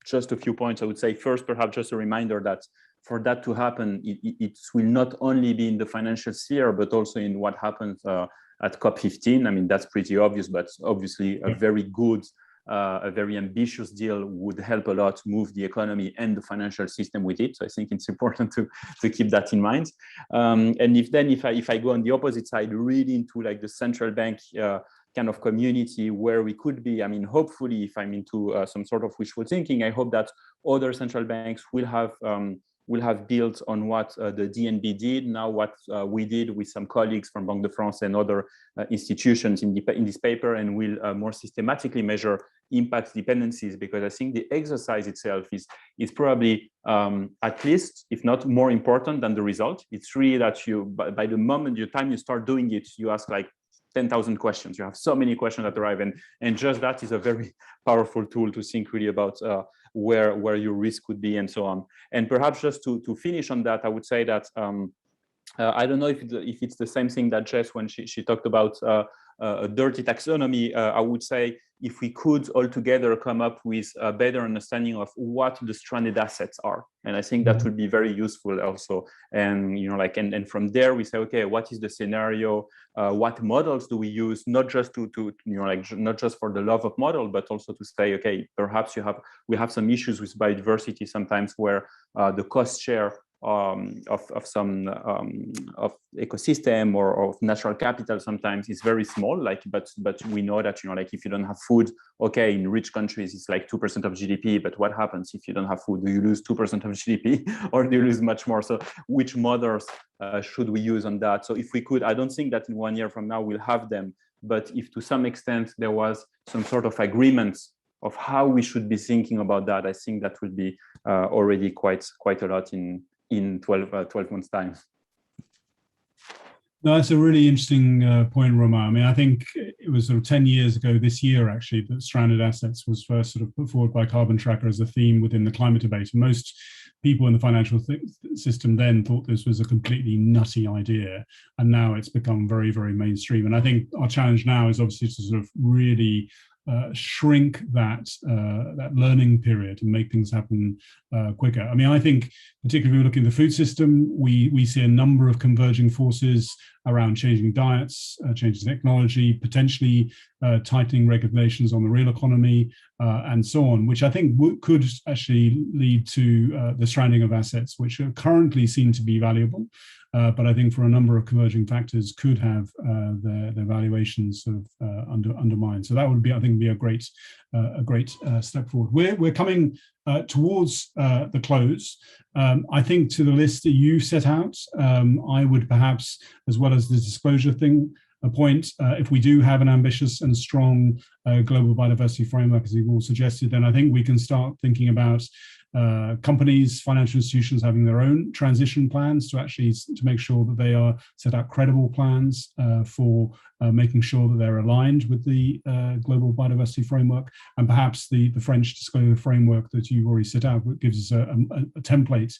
just a few points, I would say first, perhaps just a reminder that for that to happen, it will not only be in the financial sphere, but also in what happens at COP15. I mean, that's pretty obvious, but obviously a very good, a very ambitious deal would help a lot move the economy and the financial system with it. So I think it's important to keep that in mind. And if I go on the opposite side, really into like the central bank kind of community where we could be, I mean, hopefully, if I'm into some sort of wishful thinking, I hope that other central banks will have built on what the DNB did, now what we did with some colleagues from Banque de France and other institutions in this paper, and will more systematically measure impact dependencies, because I think the exercise itself is probably at least, if not more important than the result. It's really that you, by the moment, the time you start doing it, you ask like 10,000 questions. You have so many questions that arrive, and just that is a very powerful tool to think really about where your risk could be and so on. And perhaps just to finish on that, I would say that I don't know if it's the same thing that Jess, when she talked about a dirty taxonomy, I would say if we could all together come up with a better understanding of what the stranded assets are. And I think that would be very useful also. And, you know, like, and from there we say, okay, what is the scenario? What models do we use? Not just to you know, like, not just for the love of model, but also to say, okay, perhaps we have some issues with biodiversity sometimes where the cost share of some of ecosystem or of natural capital sometimes is very small, like, but we know that, you know, like, if you don't have food, okay, in rich countries it's like 2% of GDP, but what happens if you don't have food? Do you lose 2% of GDP or do you lose much more? So which models should we use on that? So if we could, I don't think that in 1 year from now we'll have them, but if to some extent there was some sort of agreement of how we should be thinking about that, I think that would be already quite a lot in 12 months' time. No, that's a really interesting point, Romain. I mean, I think it was sort of 10 years ago this year, actually, that stranded assets was first sort of put forward by Carbon Tracker as a theme within the climate debate. And most people in the financial system then thought this was a completely nutty idea. And now it's become very, very mainstream. And I think our challenge now is obviously to sort of really shrink that learning period and make things happen quicker. I mean, I think particularly if we look in the food system, we see a number of converging forces around changing diets, changing technology, potentially tightening regulations on the real economy, and so on, which I think could actually lead to the stranding of assets, which currently seem to be valuable. But I think for a number of converging factors could have their valuations sort of undermined. So that would be, I think, be a great step forward. We're coming towards the close. I think to the list that you set out, I would perhaps, as well as the disclosure thing, point, if we do have an ambitious and strong global biodiversity framework, as you've all suggested, then I think we can start thinking about companies, financial institutions having their own transition plans to make sure that they are set out credible plans for making sure that they're aligned with the global biodiversity framework, and perhaps the French disclosure framework that you've already set out gives us a template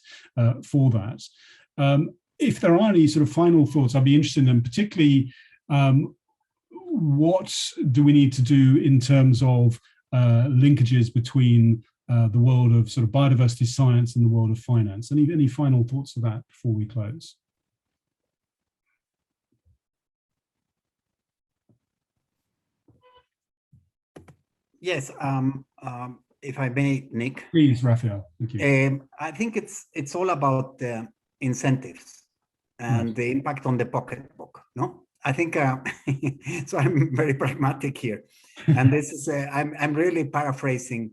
for that. If there are any sort of final thoughts, I'd be interested in them, particularly what do we need to do in terms of linkages between the world of sort of biodiversity science and the world of finance? Any final thoughts of that before we close? Yes, if I may, Nick. Please, Raphael. Thank you. I think it's all about the incentives and the impact on the pocketbook. No, I think so. I'm very pragmatic here, and this is I'm really paraphrasing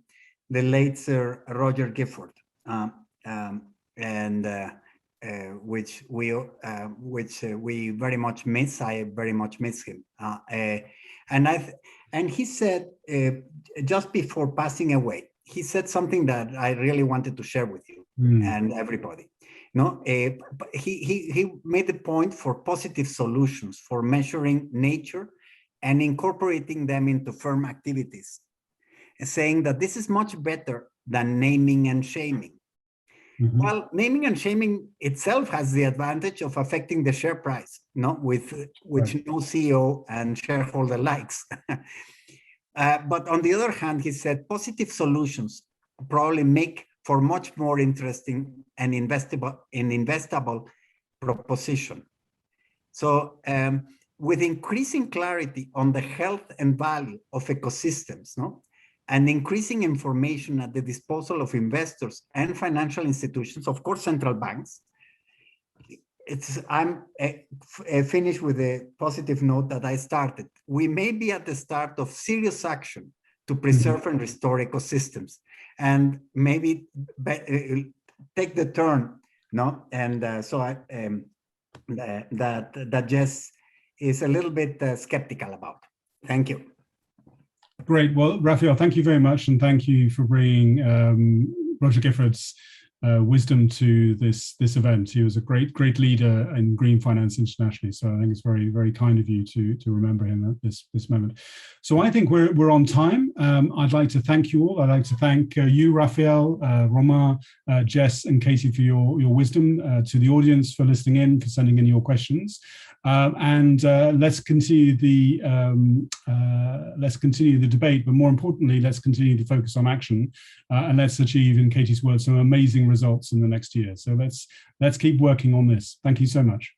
the late Sir Roger Gifford, which we very much miss. I very much miss him, and he said just before passing away, he said something that I really wanted to share with you and everybody. No, he made the point for positive solutions for measuring nature and incorporating them into firm activities, saying that this is much better than naming and shaming. Mm-hmm. Well, naming and shaming itself has the advantage of affecting the share price, which no CEO and shareholder likes. But on the other hand, he said positive solutions probably make for much more interesting and investable proposition. So with increasing clarity on the health and value of ecosystems, and increasing information at the disposal of investors and financial institutions, of course, central banks, I'm finished with a positive note that I started. We may be at the start of serious action to preserve and restore ecosystems, and maybe take the turn, and so that Jess is a little bit skeptical about. Thank you. Great. Well, Raphael, thank you very much, and thank you for bringing Roger Gifford's wisdom to this event. He was a great leader in green finance internationally, so I think it's very, very kind of you to remember him at this moment. So I think we're on time. I'd like to thank you all. I'd like to thank you, Raphael, Romain, Jess, and Katie for your wisdom, to the audience for listening in, for sending in your questions, and let's continue the debate, but more importantly, let's continue to focus on action, and let's achieve, in Katie's words, some amazing results in the next year. So let's keep working on this. Thank you so much.